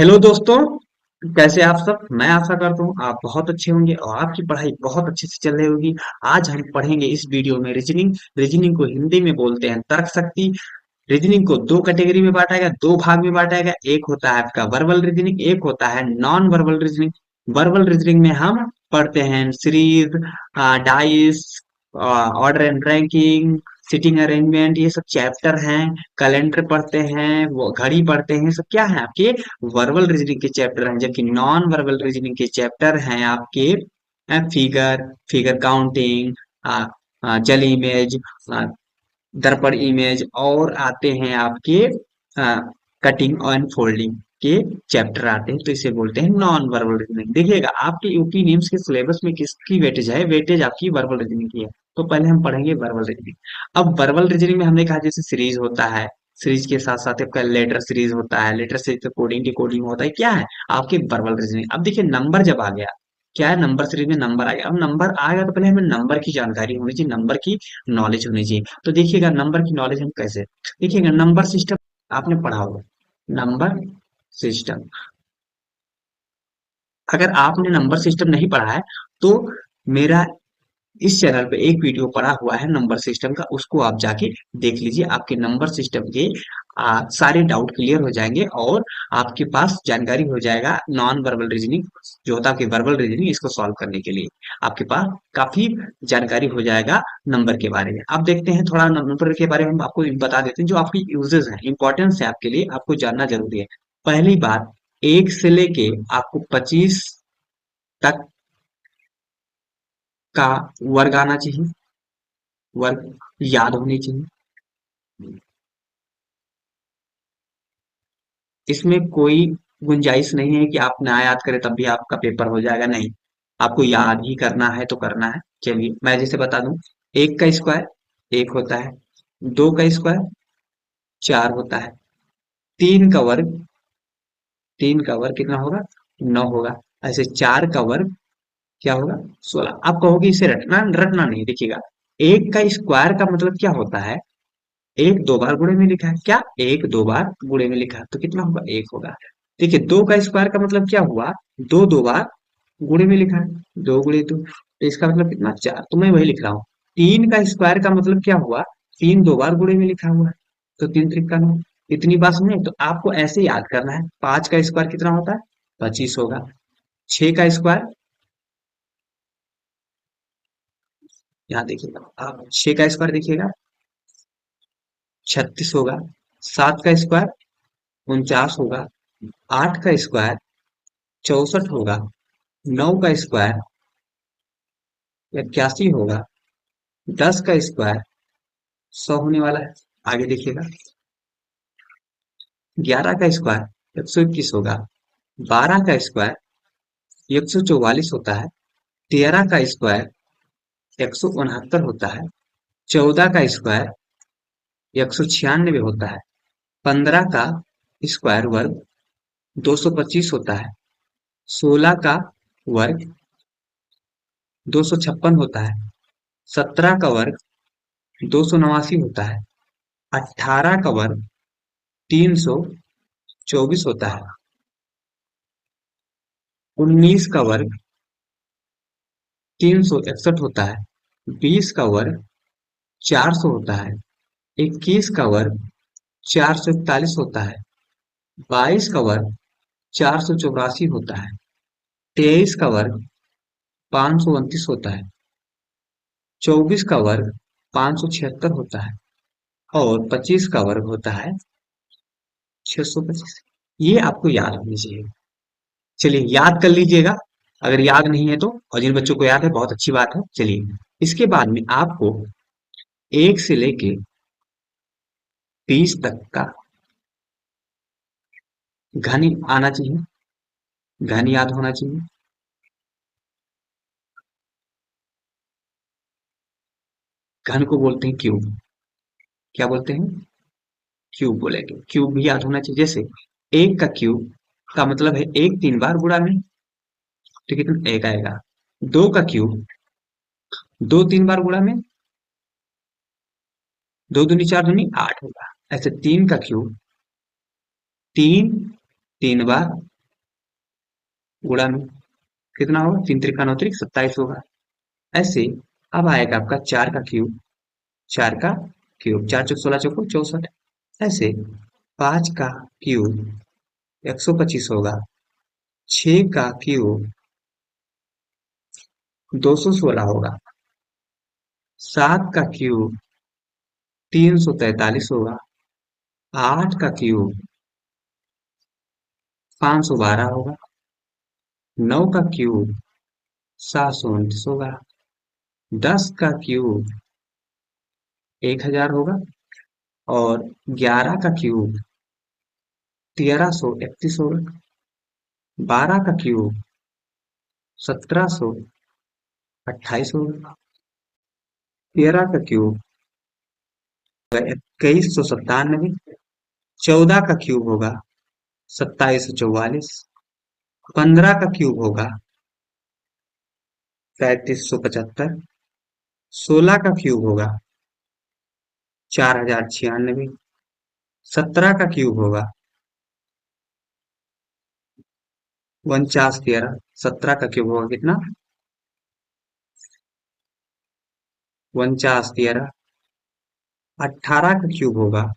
Hello दोस्तों। कैसे आप सब। मैं आशा करता हूँ आप बहुत अच्छे होंगे और आपकी पढ़ाई बहुत अच्छे से चल रही होगी। आज हम पढ़ेंगे इस वीडियो में रीजनिंग। रीजनिंग को हिंदी में बोलते हैं तर्क शक्ति। रीजनिंग को दो कैटेगरी में बांटा गया, दो भाग में बांटा गया। एक होता है आपका वर्बल रीजनिंग, एक होता है non verbal reasoning. Verbal reasoning में हम पढ़ते हैं series, dice, order and ranking, sitting arrangement, ये सब चैप्टर हैं। कैलेंडर पढ़ते हैं, वो घड़ी पढ़ते हैं, सब क्या है आपके वर्बल रीजनिंग के चैप्टर हैं। जबकि नॉन वर्बल रीजनिंग के चैप्टर हैं आपके फिगर, फिगर काउंटिंग, जल इमेज, दर्पण इमेज, और आते हैं आपके कटिंग एंड फोल्डिंग के चैप्टर आते हैं। तो इसे बोलते हैं नॉन वर्बल रीजनिंग। देखिएगा आपके यूपी नीम्स के सिलेबस में किसकी वेटेज है, वेटेज आपकी वर्बल रीजनिंग की है। तो पहले हम पढ़ेंगे वर्बल रीजनिंग। अब वर्बल रीजनिंग में हमने कहा जैसे सीरीज होता है, सीरीज के साथ साथ आपका लेटर सीरीज होता है, लेटर सीरीज कोडिंग डिकोडिंग होता है, क्या है आपके वर्बल रीजनिंग। अब देखिए नंबर जब आ गया, क्या है नंबर सीरीज में नंबर आ गया। अब नंबर आ गया तो पहले हमें नंबर की जानकारी होनी चाहिए, नंबर की नॉलेज होनी चाहिए। तो देखिएगा नंबर की नॉलेज हम कैसे, देखिएगा नंबर सिस्टम आपने पढ़ा होगा। नंबर सिस्टम, अगर आपने नंबर सिस्टम नहीं पढ़ा है तो मेरा इस चैनल पे एक वीडियो पड़ा हुआ है नंबर सिस्टम का, उसको आप जाके देख लीजिए। आपके नंबर सिस्टम के सारे डाउट क्लियर हो जाएंगे और आपके पास जानकारी हो जाएगा। नॉन वर्बल रीजनिंग जो होता है आपकी वर्बल रीजनिंग, इसको सॉल्व करने के लिए आपके पास काफी जानकारी हो जाएगा नंबर के बारे में। अब देखते हैं थोड़ा नंबर के बारे में, हम आपको बता देते हैं जो आपकी यूजेस हैं, इंपॉर्टेंस है आपके लिए, आपको जानना जरूरी है। पहली बात, एक से लेके आपको 25 तक का वर्ग आना चाहिए, वर्ग याद होनी चाहिए। इसमें कोई गुंजाइश नहीं है कि आप ना याद करें तब भी आपका पेपर हो जाएगा, नहीं। आपको याद ही करना है तो करना है। चलिए मैं जैसे बता दूं, एक का स्क्वायर एक होता है, दो का स्क्वायर चार होता है, तीन का वर्ग, तीन का वर्ग कितना होगा, नौ होगा। ऐसे चार का वर्ग क्या होगा, 16। आप कहोगे इसे रटना रटना नहीं, देखिएगा एक का स्क्वायर का मतलब क्या होता है, एक दो बार गुणे में लिखा है, क्या एक दो बार गुणे में लिखा है तो कितना होगा, एक होगा। देखिए दो का स्क्वायर का मतलब क्या हुआ, दो दो बार गुणे में लिखा है, दो गुणे दो, तो इसका मतलब कितना, चार। तो मैं वही लिख रहा हूँ। तीन का स्क्वायर का मतलब क्या हुआ, तीन दो बार गुणे में लिखा हुआ है, तो तीन त्रिका नौ। इतनी बात समझे, तो आपको ऐसे याद करना है। पांच का स्क्वायर कितना होता है, 25 होगा। छह का स्क्वायर, यहाँ देखिएगा आप, छह का स्क्वायर देखिएगा 36 होगा। सात का स्क्वायर 49 होगा। आठ का स्क्वायर 64 होगा। नौ का स्क्वायर 81 होगा। 10 का स्क्वायर 100 होने वाला है। आगे देखिएगा, 11 का स्क्वायर 121 होगा। 12 का स्क्वायर 144 होता है। 13 का स्क्वायर 169 होता है। 14 का स्क्वायर 196 होता है। 15 का स्क्वायर वर्ग 225 होता है। 16 का वर्ग 256 होता है। 17 का वर्ग 289 होता है। 18 का वर्ग 324 होता है। 19 का वर्ग 361 होता है। 20 का वर्ग 400 होता है। 21 का वर्ग 441 होता है। 22 का वर्ग 484 होता है। 23 का वर्ग 529 होता है। 24 का वर्ग 576 होता है। और 25 का वर्ग होता है 625। ये आपको याद होनी चाहिए। चलिए याद कर लीजिएगा, अगर याद नहीं है तो। और जिन बच्चों को याद है बहुत अच्छी बात है। चलिए इसके बाद में आपको एक से लेके 20 तक का घन आना चाहिए, घन याद होना चाहिए। घन को बोलते हैं क्यूब, क्या बोलते हैं, क्यूब बोलेंगे। क्यूब भी याद होना चाहिए। जैसे एक का क्यूब का मतलब है एक तीन बार गुणा में, तो कितना एक आएगा। दो का क्यूब दो तीन बार गुणा में, दो दूनी चार दूनी आठ होगा। ऐसे तीन का क्यूब तीन तीन बार गुणा में कितना होगा, 3 त्रिका 9 त्रिक 27 होगा। ऐसे अब आएगा आपका 4 का क्यूब, 4 का क्यूब, 4 चौक 16 चौको 64। ऐसे 5 का क्यूब 125 होगा। 6 का क्यूब 216 होगा। 7 का क्यूब 343 होगा। 8 का क्यूब 512 होगा। 9 का क्यूब 729 होगा। 10 का क्यूब 1000 होगा। और 11 का क्यूब 1331 होगा। 12 का क्यूब 1728 होगा। 13 का क्यूब 2197। 14 का क्यूब होगा 2744। 15 का क्यूब होगा 3375। 16 का क्यूब होगा 4096। 17 का क्यूब होगा 4913। 17 का क्यूब होगा कितना, 4913। 18 का क्यूब होगा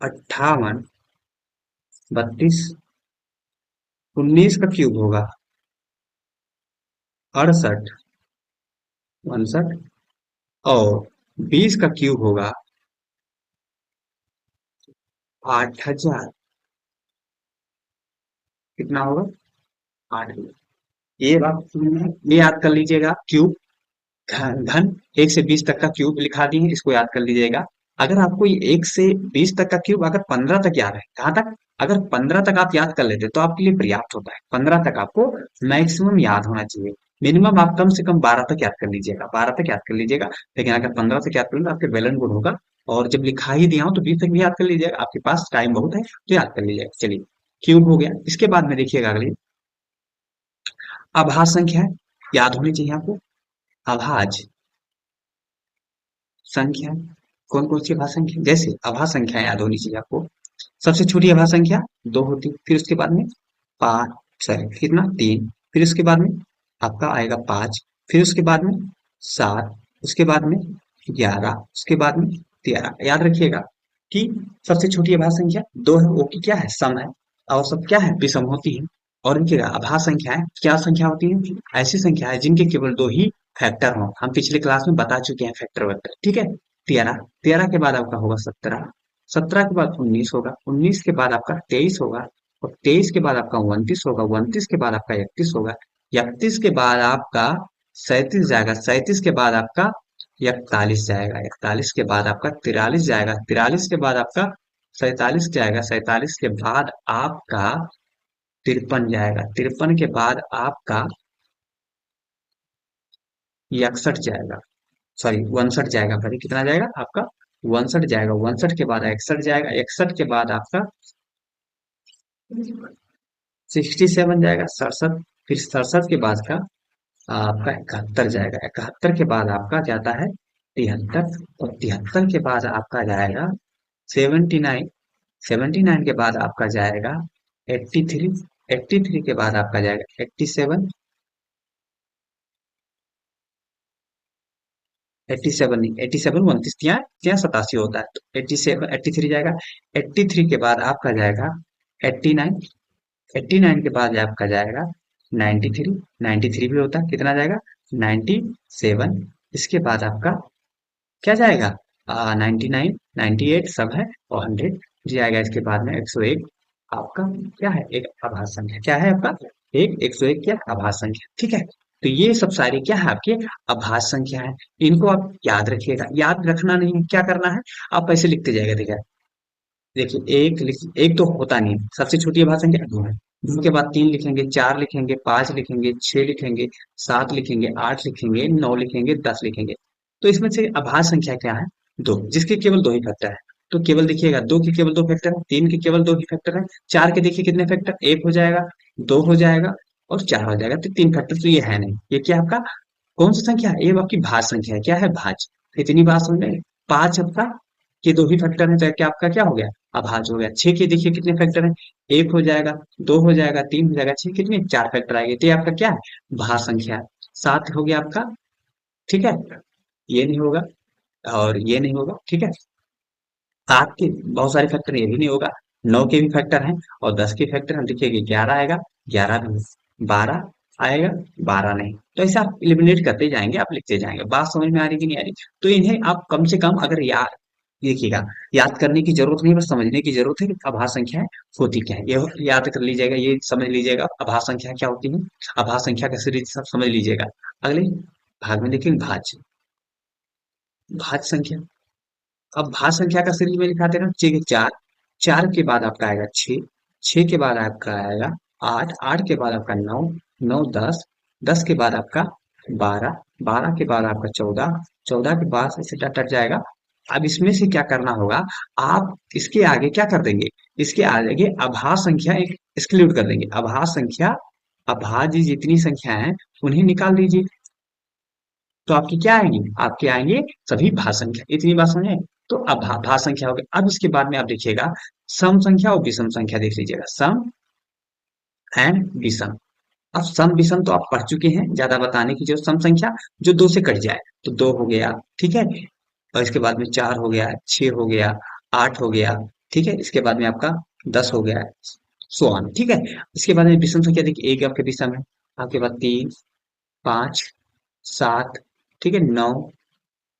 5832। 19 का क्यूब होगा 68 61। और 20 का क्यूब होगा 8000। कितना होगा, 8000। ये बात ये याद कर लीजिएगा, क्यूब घन घन 1 से 20 तक का क्यूब लिखा दिए हैं, इसको याद कर लीजिएगा। अगर आपको ये 1 से 20 तक का क्यूब अगर 15 तक याद है, कहाँ तक, अगर 15 तक आप याद कर लेते तो आपके लिए पर्याप्त होता है। 15 तक आपको मैक्सिमम याद होना चाहिए। मिनिमम आप कम से कम 12 तक याद कर लीजिएगा, 12 तक याद कर लीजिएगा। लेकिन अगर 15 तक याद कर लेंगे तो आपके वेल एंड गुड होगा। और जब लिखा ही दिया हो तो 20 तक भी याद कर लीजिएगा, आपके पास टाइम बहुत है तो याद कर लीजिएगा। चलिए, क्यूब हो गया। इसके बाद में देखिएगा अगली अभाज्य संख्या है, याद होनी चाहिए आपको। अभाज्य संख्या कौन कौन सी अभाज्य संख्या, जैसे अभाज्य संख्या याद होनी चाहिए आपको। सबसे छोटी अभाज्य संख्या 2 होती, फिर उसके बाद में 5, सॉरी कितना 3, फिर उसके बाद में आपका आएगा 5, फिर उसके बाद में 7, उसके बाद में 11, उसके बाद में 13। याद रखिएगा कि सबसे छोटी अभाज्य संख्या 2 है, वो की क्या है, सम है। और सब क्या है, विषम होती है। और इनके अभाज्य संख्याएं क्या संख्या होती है, ऐसी संख्या है जिनके केवल 2 ही फैक्टर हो। हम पिछले क्लास में बता चुके हैं फैक्टर वेक्टर, ठीक है। 13, 13 के बाद आपका होगा 17, 17 के बाद 19 होगा, 19 के बाद आपका 23 होगा, और 23 के बाद आपका 29 होगा, 29 के बाद आपका 31 होगा, 31 के बाद आपका 37 जाएगा, 37 के बाद आपका 41 जाएगा, 41 के बाद आपका 43 जाएगा, 43 के बाद आपका 47 जाएगा, 47 के बाद आपका 53 जाएगा, 53 के बाद आपका 61 जाएगा, सॉरी 62 जाएगा, भाई कितना जाएगा आपका 62 जाएगा, 62 के बाद 61 जाएगा, 61 के बाद आपका 67 जाएगा, 67, फिर 67 के बाद का आपका 71 जाएगा, 71 के बाद आपका जाता है 73, और 73 के बाद आपका जाएगा 79, 79 के बाद आपका जाएगा 83, 83 के बाद आपका जाएगा 87, 87 नहीं, 87 29 यहाँ यहाँ 87 होता है, तो 87 83 जाएगा, 83 के बाद आपका जाएगा 89, 89 के बाद आपका जाएगा 93, 93 भी होता है, कितना जाएगा 97। इसके बाद आपका क्या जाएगा 99, 98 सब है, और 100 जाएगा। इसके बाद में 101 आपका क्या है, एक आभाज्य संख्या, क्या है आपका एक 101 क्या आभाज्य संख्या, ठीक है। तो ये सब सारी क्या है आपके आभाज्य संख्या है। इनको आप याद रखिएगा, याद रखना नहीं है, क्या करना है, आप ऐसे लिखते जाएगा। देखिए, देखिए एक तो होता नहीं है। सबसे छोटी अभाज्य संख्या 2 है, 2 के बाद 3 लिखेंगे, 4 लिखेंगे, 5 लिखेंगे, 6 लिखेंगे, 7 लिखेंगे, 8 लिखेंगे, 9 लिखेंगे, 10 लिखेंगे। तो इसमें से अभाज्य संख्या क्या है, 2, जिसके केवल 2 ही फैक्टर है। तो केवल देखिएगा 2 के केवल 2 फैक्टर है, 3 के केवल 2 ही फैक्टर है, 4 के देखिए कितने फैक्टर, 1 हो जाएगा, 2 हो जाएगा, और 4 हो जाएगा। तो 3 फैक्टर तो ये है नहीं। ये क्या आपका कौन सी संख्या है, ये आपकी भाज्य संख्या है। क्या है, भाज्य। इतनी बात समझ में, 5 आपका ये 2 ही फैक्टर है, तो क्या आपका क्या हो गया अभाज्य हो गया। 6 के देखिए कितने फैक्टर हैं, 1 हो जाएगा, 2 हो जाएगा, 3 हो जाएगा, 6 कितने 4 फैक्टर आएंगे, तो ये आपका क्या है भाज्य संख्या है। 7 हो गया आपका, ठीक है, ये नहीं होगा और ये नहीं होगा, ठीक है। 7 के बहुत सारे फैक्टर, ये भी नहीं होगा। 9 के भी फैक्टर हैं और 10 के फैक्टर हम देखिए 11 आएगा, 11 भी, 12 आएगा, 12 नहीं। तो ऐसे आप इलिमिनेट करते जाएंगे, आप लिखते जाएंगे। बात समझ में आ रही कि नहीं आ रही? तो इन्हें आप कम से कम अगर याद, देखिएगा, याद करने की जरूरत नहीं, बस समझने की जरूरत है कि अभाज्य संख्या होती क्या है। ये याद कर लीजिएगा, ये समझ लीजिएगा अभाज्य संख्या क्या होती है। अभाज्य संख्या का सीरीज सब समझ लीजिएगा। अगले भाग में देखेंगे भाज्य, भाज्य संख्या। अब भाज्य संख्या का सीरीज में लिखा देना, चार, 4 के बाद आपका आएगा 6, 6 के बाद आपका आएगा 8, 8 के बाद आपका 9, 9 10, 10 के बाद आपका 12, 12 के बाद आपका 14, 14 के बाद ऐसे कट जाएगा। अब इसमें से क्या करना होगा, आप इसके आगे क्या कर देंगे, इसके आगे अभाज्य संख्या एक एक्सक्लूड कर देंगे। अभाज्य संख्या, अभाज्य जितनी संख्या है उन्हें निकाल दीजिए, तो आपकी क्या आएंगी, आपके आएंगे सभी भाज्य संख्या। इतनी बात समझे? तो अब भाज्य संख्या हो गई। अब इसके बाद में आप देखिएगा सम संख्या और विषम संख्या देख लीजिएगा, सम एंड विषम। अब सम विषम तो आप पढ़ चुके हैं, ज्यादा बताने की जरूरत। सम संख्या जो 2 से कट जाए, तो 2 हो गया, ठीक है, और इसके बाद में 4 हो गया, 6 हो गया, 8 हो गया, ठीक है, इसके बाद में आपका 10 हो गया, सो ऑन, ठीक है। इसके बाद में विषम संख्या देखिए, एक आपके विषम है, आपके पास 3, 5, 7, ठीक है, 9,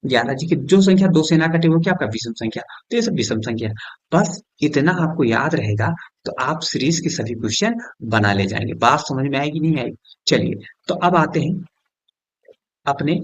11 जी की जो संख्या 2 से ना कटे वो क्या आपका विषम संख्या। तो ये सब विषम संख्या। बस इतना आपको याद रहेगा तो आप सीरीज के सभी क्वेश्चन बना ले जाएंगे। बात समझ में आएगी नहीं आएगी? चलिए, तो अब आते हैं अपने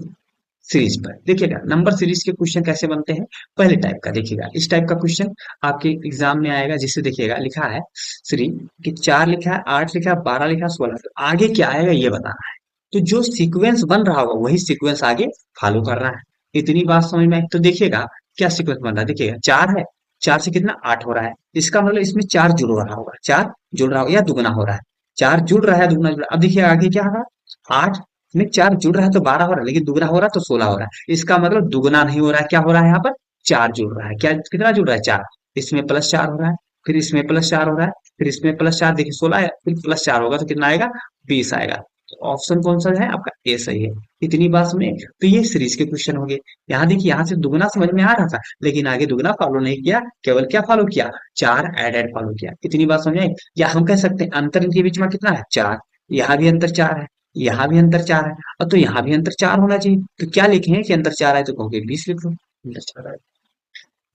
सीरीज पर। देखिएगा नंबर सीरीज के क्वेश्चन कैसे बनते हैं। पहले टाइप का देखिएगा, इस टाइप का क्वेश्चन आपके एग्जाम में आएगा, जिससे देखिएगा लिखा है श्री कि 4 लिखा है, 8 लिखा है, 12 लिखा है, 16, तो आगे क्या आएगा ये बताना है। तो जो सीक्वेंस बन रहा होगा वही सीक्वेंस आगे फॉलो करना है। इतनी बात समझ में आई? तो देखिएगा क्या सीक्वेंस बन रहा है। देखिएगा 4 है, 4 से कितना 8 हो रहा है, इसका मतलब इसमें 4 जुड़ रहा होगा, 4 जुड़ रहा होगा या दुगना हो रहा है। 4 जुड़ रहा है, दुगना जुड़ रहा है। अब देखिए आगे क्या होगा, 8 में 4 जुड़ रहा है तो 12 हो रहा है, लेकिन दुगना हो रहा है तो 16 हो रहा है। इसका मतलब दुगना नहीं हो रहा है, क्या हो रहा है यहाँ पर, 4 जुड़ रहा है। क्या कितना जुड़ रहा है, 4, इसमें प्लस 4 हो रहा है, फिर इसमें प्लस 4 हो रहा है, फिर इसमें प्लस 4, देखिए 16 है, फिर प्लस 4 होगा तो कितना आएगा, 20 आएगा। तो ऑप्शन कौन सा है आपका, ए सही है। इतनी बात समझे? तो ये सीरीज के क्वेश्चन हो गए। यहाँ देखिए, यहाँ से दुगना समझ में आ रहा था, लेकिन आगे दुगना फॉलो नहीं किया, केवल क्या फॉलो किया, 4 ऐड फॉलो किया। इतनी बात समझ आई? या हम कह सकते हैं अंतर इनके बीच में कितना है, 4, यहाँ भी अंतर 4 है, यहाँ भी अंतर 4 है, और तो यहाँ भी अंतर 4 होना चाहिए। तो क्या लिखें कि अंतर 4 है, तो कहोगे 20 लिख लो, अंतर 4 है।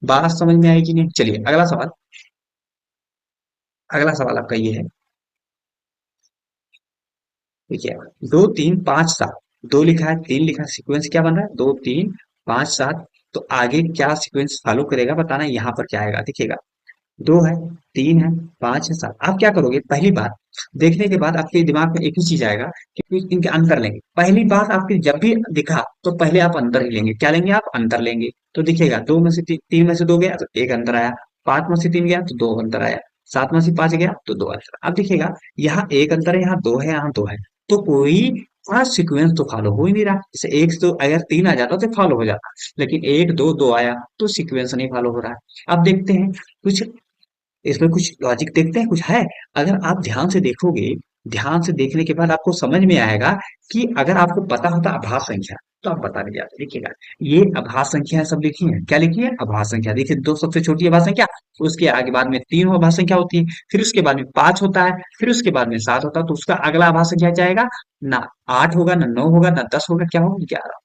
बात समझ में आएगी नहीं? चलिए अगला सवाल, अगला सवाल आपका ये है, देखिए 2 3 5 7, 2 लिखा है, 3 लिखा है, सीक्वेंस क्या बन रहा है, 2 3 5 7। तो आगे क्या सीक्वेंस फॉलो करेगा बताना है। यहाँ पर क्या आएगा, देखिएगा 2 है, 3 है, 5 है, 7। आप क्या करोगे, पहली बात देखने के बाद आपके दिमाग में एक ही चीज आएगा कि इनके अंतर लेंगे। पहली बात आपकी जब भी दिखा तो पहले आप अंतर ही लेंगे। क्या लेंगे आप, अंतर लेंगे। तो देखिएगा 2 में से 3 में से 2 गया तो 1 अंतर आया, 5 में से 3 गया तो 2 अंतर आया, 7 में से 5 गया तो 2 अंतर। अब देखिएगा यहाँ 1 अंतर है, यहाँ 2 है, यहाँ 2 है, तो कोई सीक्वेंस तो फॉलो हो ही नहीं रहा। जैसे 1 तो अगर 3 आ जाता तो फॉलो हो जाता, लेकिन 1 2 2 आया तो सीक्वेंस नहीं फॉलो हो रहा है। अब देखते हैं कुछ, इसमें कुछ लॉजिक देखते हैं कुछ है। अगर आप ध्यान से देखोगे, ध्यान से देखने के बाद आपको समझ में आएगा कि अगर आपको पता होता अभाज्य संख्या तो आप बता भी जाते। देखिएगा ये अभाज्य संख्या सब लिखी है, क्या लिखी है, अभाज्य संख्या। देखिए 2 सबसे छोटी अभाज्य संख्या, उसके आगे बाद में 3 अभाज्य संख्या होती है, फिर उसके बाद में 5 होता है, फिर उसके बाद में 7 होता है, तो उसका अगला अभाज्य संख्या जाएगा ना 8 होगा, ना 9 होगा, ना 10 होगा, क्या होगा, 11।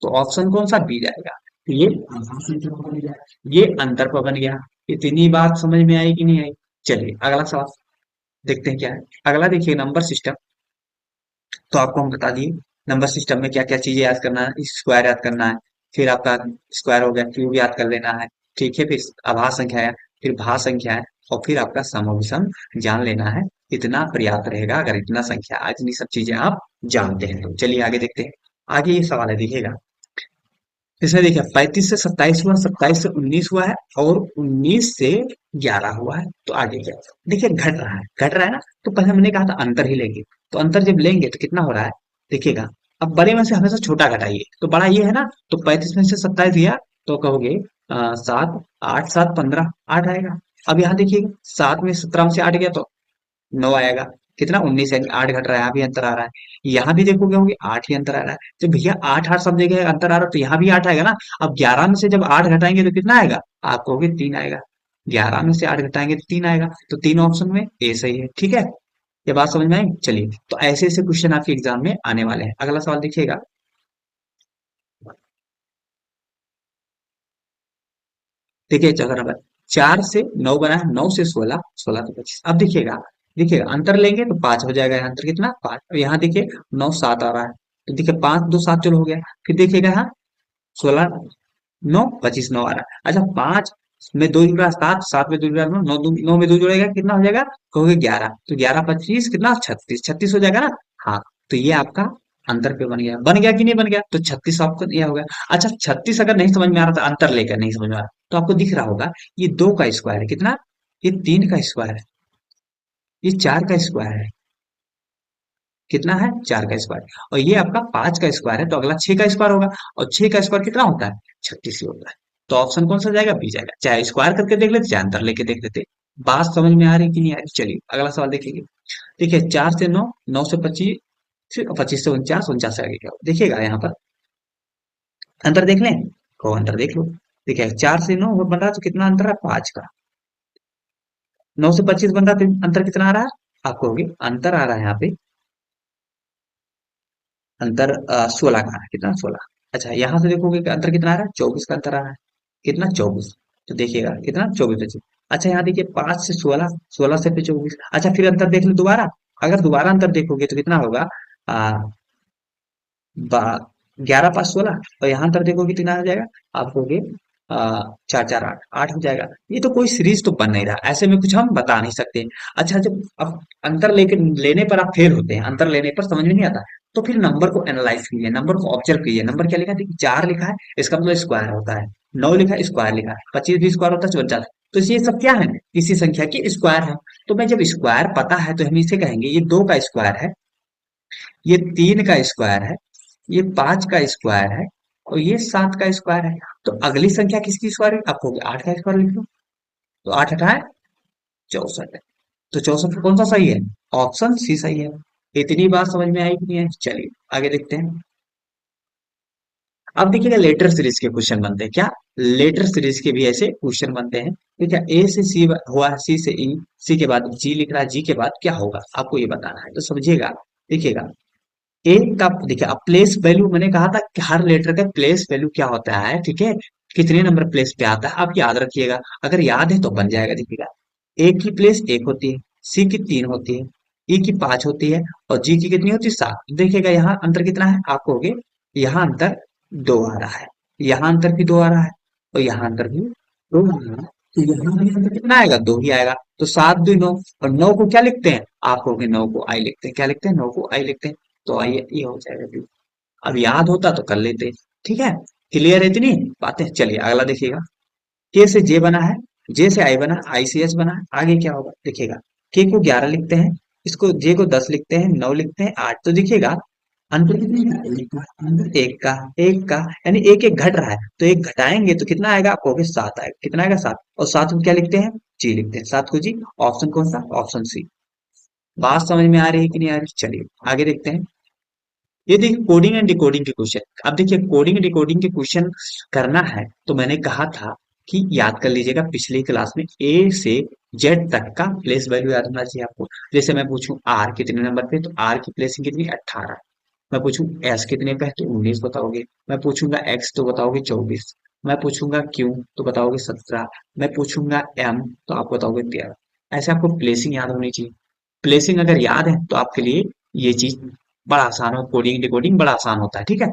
तो ऑप्शन कौन सा, बी जाएगा। तो ये आभाज्य संख्या पर बन गया, ये अंतर पर बन गया। इतनी बात समझ में आई कि नहीं आई? चलिए अगला सवाल देखते हैं क्या है। अगला देखिए नंबर सिस्टम। तो आपको हम बता दिए नंबर सिस्टम में क्या क्या चीजें याद करना है, स्क्वायर याद करना है, फिर आपका स्क्वायर हो गया, क्यूब याद कर लेना है, ठीक है, फिर आभाज्य संख्या है, फिर भाज्य संख्या है, और फिर आपका सम और विषम जान लेना है। इतना पर्याप्त रहेगा अगर इतना संख्या आज इतनी सब चीजें आप जानते हैं तो। चलिए आगे देखते हैं। आगे ये सवाल है, देखिएगा इसमें देखिए 35 से 27 हुआ, 27 से 19 हुआ है, और 19 से 11 हुआ है। तो आगे क्या, देखिए घट रहा है, घट रहा है ना। तो पहले हमने कहा था अंतर ही लेंगे, तो अंतर जब लेंगे तो कितना हो रहा है, देखिएगा अब बड़े में से हमेशा छोटा घटाइए, तो बड़ा ये है ना, तो 35 में से 27 गया तो कहोगे 7 8 7 15, 8 आएगा। अब यहाँ देखिएगा 7 में 17 में से 8 गया तो 9 आएगा। कितना 19, यानी 8 घट रहा है, यहाँ भी अंतर आ रहा है। यहाँ भी देखोगे होंगे 8 ही अंतर आ रहा है। तो भैया 8 8 सब जगह अंतर आ रहा है, तो यहाँ भी 8 आएगा ना। अब 11 में से जब 8 घटाएंगे तो कितना आएगा, आप कहोगे 3 आएगा। 11 में से 8 घटाएंगे तो 3 आएगा, तो 3 ऑप्शन में ए सही है। ठीक है, ये बात समझ में आई। चलिए, तो ऐसे ऐसे क्वेश्चन आपके एग्जाम में आने वाले हैं। अगला सवाल देखिएगा। देखिए चौथा नंबर, 4 से 9 बना है, 9 से 16, 16 से 25। अब देखिएगा, देखिएगा अंतर लेंगे तो 5 हो जाएगा। यहाँ अंतर कितना, 5। अब यहाँ देखिए 9 7 आ रहा है, तो देखिए 5 2 7 चलो हो गया। फिर देखिएगा यहाँ 16 9 25 9 आ रहा है। अच्छा 5 में 2 जुड़ रहा है 7, 7 में 2 जुड़ रहा है 9, 9 में 2 जुड़ेगा कितना हो जाएगा, कहोगे 11। तो 11 25 कितना 36, 36 हो जाएगा ना। हाँ, तो ये आपका अंतर पे बन गया, बन गया कि नहीं बन गया, तो 36 आपको दिया होगा। अच्छा 36 अगर नहीं समझ में आ रहा था, अंतर लेकर नहीं समझ में आ रहा, तो आपको दिख रहा होगा ये 2 का स्क्वायर है कितना, ये 3 का स्क्वायर है, ये 4 का स्क्वायर है, कितना है 4 का स्क्वायर, और ये आपका 5 का स्क्वायर है, तो अगला 6 का स्क्वायर होगा। और 6 का स्क्वायर कितना होता है, 36 ही होता है। तो ऑप्शन कौन सा जाएगा, बी जाएगा। चाहे स्क्वायर करके देख लेते, चाहे अंतर लेके देख लेते। बात समझ में आ रही कि नहीं आ रही। चलिए अगला सवाल देखिए। देखिए 4 से 9, 9 से 25, फिर 25 से 49, 49 से आगे क्या हो देखिएगा। यहाँ पर अंतर देख लें, को अंतर देख लो। देखिए 4 से 9 बन रहा है, तो कितना अंतर है 5 का। 9 से 25 बन रहा है, तो अंतर कितना आ रहा है, आप कहोगे अंतर आ रहा है यहाँ पे, अंतर 16 का आ रहा है, कितना 16। अच्छा यहाँ से देखोगे कि अंतर कितना आ रहा है, 24 का अंतर आ रहा है, कितना 24। तो देखिएगा कितना 24 25। अच्छा यहाँ देखिए 5 से 16, 16 से फिर 24। अच्छा फिर अंतर देख लो दोबारा, अगर दोबारा अंतर देखोगे तो कितना होगा, आ, 11 5 16, और यहाँ अंतर देखोगे कितना आ जाएगा, आप कहोगे 4 4 8, 8 हो जाएगा। ये तो कोई सीरीज तो बन नहीं रहा, ऐसे में कुछ हम बता नहीं सकते। अच्छा जब अब अंतर लेके लेने पर आप फेल होते हैं, अंतर लेने पर समझ में नहीं आता, तो फिर नंबर को एनालाइज कीजिए, नंबर को ऑब्जर्व कीजिए। नंबर क्या लिखा है, देखिए 4 लिखा है, इसका मतलब स्क्वायर होता है। 9 लिखा है, स्क्वायर लिखा है। 25 भी स्क्वायर होता है, 49। तो ये सब क्या है, किसी संख्या की स्क्वायर है। तो मैं जब स्क्वायर पता है तो हम इसे कहेंगे ये 2 का स्क्वायर है, ये 3 का स्क्वायर है, ये 5 का स्क्वायर है, और ये 7 का स्क्वायर है। तो अगली संख्या किसकी स्क्वायर है, आप कहोगे 8 का स्क्वायर लिख लो। तो 8 हटाए 64 है। तो 64 कौन सा सही है, ऑप्शन सी सही है। इतनी बात समझ में आई कि नहीं आई। चलिए आगे देखते हैं। अब देखिएगा लेटर सीरीज के क्वेश्चन बनते हैं क्या, लेटर सीरीज के भी ऐसे क्वेश्चन बनते हैं। ठीक है, ए से सी हुआ, सी से ई, सी के बाद जी लिख रहा है, जी के बाद क्या होगा आपको ये बताना है, तो समझिएगा। देखिएगा ए का, देखिए अब प्लेस वैल्यू मैंने कहा था कि हर लेटर का प्लेस वैल्यू क्या होता है, ठीक है, कितने नंबर प्लेस पे आता है आप याद रखिएगा। अगर याद है तो बन जाएगा। देखिएगा ए की प्लेस 1 होती है, सी की 3 होती है, ई की 5 होती है, और जी की कितनी होती है 7। देखिएगा यहाँ अंतर कितना है, आप कहोगे यहाँ अंतर 2 आ रहा है, यहाँ अंतर भी 2 आ रहा है, और यहाँ अंतर भी 2 आ रहा है। तो यहाँ भी अंतर कितना आएगा, 2 ही आएगा। तो 7 2 9, और 9 को क्या लिखते हैं, आप कहोगे 9 को आई लिखते हैं, क्या लिखते हैं 9 को आई लिखते हैं। तो आइए ये हो जाएगा भी। अब याद होता तो कर लेते। ठीक है, क्लियर है इतनी बातें। चलिए अगला देखिएगा। के से जे बना है, जे से आई बना है, आई से एच बना है, आगे क्या होगा देखिएगा। के को 11 लिखते हैं, इसको जे को 10 लिखते हैं, 9 लिखते हैं, 8। तो देखिएगा अंतर कितने का, एक का, अंतर एक का, एक का, यानी एक एक घट रहा है, तो एक घटाएंगे तो कितना आएगा, आप कहोगे 7 आएगा। कितना आएगा 7, और 7 को क्या लिखते हैं, जी लिखते हैं, 7 को जी। ऑप्शन कौन सा, ऑप्शन सी। बात समझ में आ रही है कि नहीं आ रही। चलिए आगे देखते हैं। ये देखिए कोडिंग एंड डिकोडिंग के क्वेश्चन। अब देखिए कोडिंग डिकोडिंग के क्वेश्चन करना है तो मैंने कहा था कि याद कर लीजिएगा, पिछली क्लास में ए से जेड तक का प्लेस वैल्यू याद होना चाहिए आपको। जैसे मैं पूछूं आर कितने नंबर पे, तो आर की प्लेसिंग कितनी, 18। मैं पूछूं एस कितने पे है, तो 19 बताओगे। मैं पूछूंगा एक्स तो बताओगे 24। मैं पूछूंगा क्यू तो बताओगे 17। मैं पूछूंगा एम तो आप बताओगे 13। ऐसे आपको प्लेसिंग याद होनी चाहिए। प्लेसिंग अगर याद है तो आपके लिए ये चीज बड़ा आसान हो, कोडिंग डिकोडिंग बड़ा आसान होता है। ठीक है,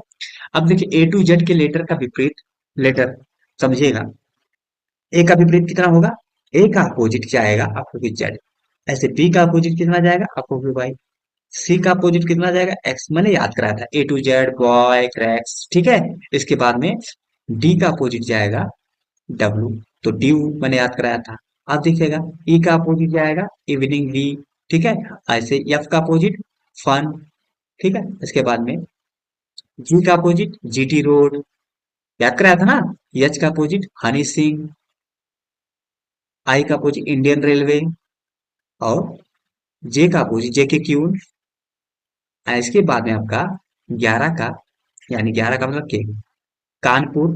अब देखिए ए टू जेड के लेटर का विपरीत लेटर समझिएगा। ए का विपरीत कितना होगा, ए का अपोजिट क्या आएगा आपको कि जेड। ऐसे बी का अपोजिट कितना जाएगा आपको कि वाई। सी का अपोजिट कितना जाएगा एक्स, मैंने याद कराया था ए टू जेड बॉय क्रैक्स। ठीक है, इसके बाद में डी का अपोजिट जाएगा डब्लू, तो डी मैंने याद कराया था। आप देखिएगा ई का अपोजिट जाएगा इवनिंग वी। ठीक है, ऐसे एफ का अपोजिट फन। ठीक है, इसके बाद में जी का अपोजिट जीटी रोड, याद कराया था ना। एच का अपोजिट हनी सिंह। आई का अपोजिट इंडियन रेलवे, और जे का अपोजिट जेके क्यू। इसके बाद में आपका 11 का, यानी 11 का मतलब के, कानपुर,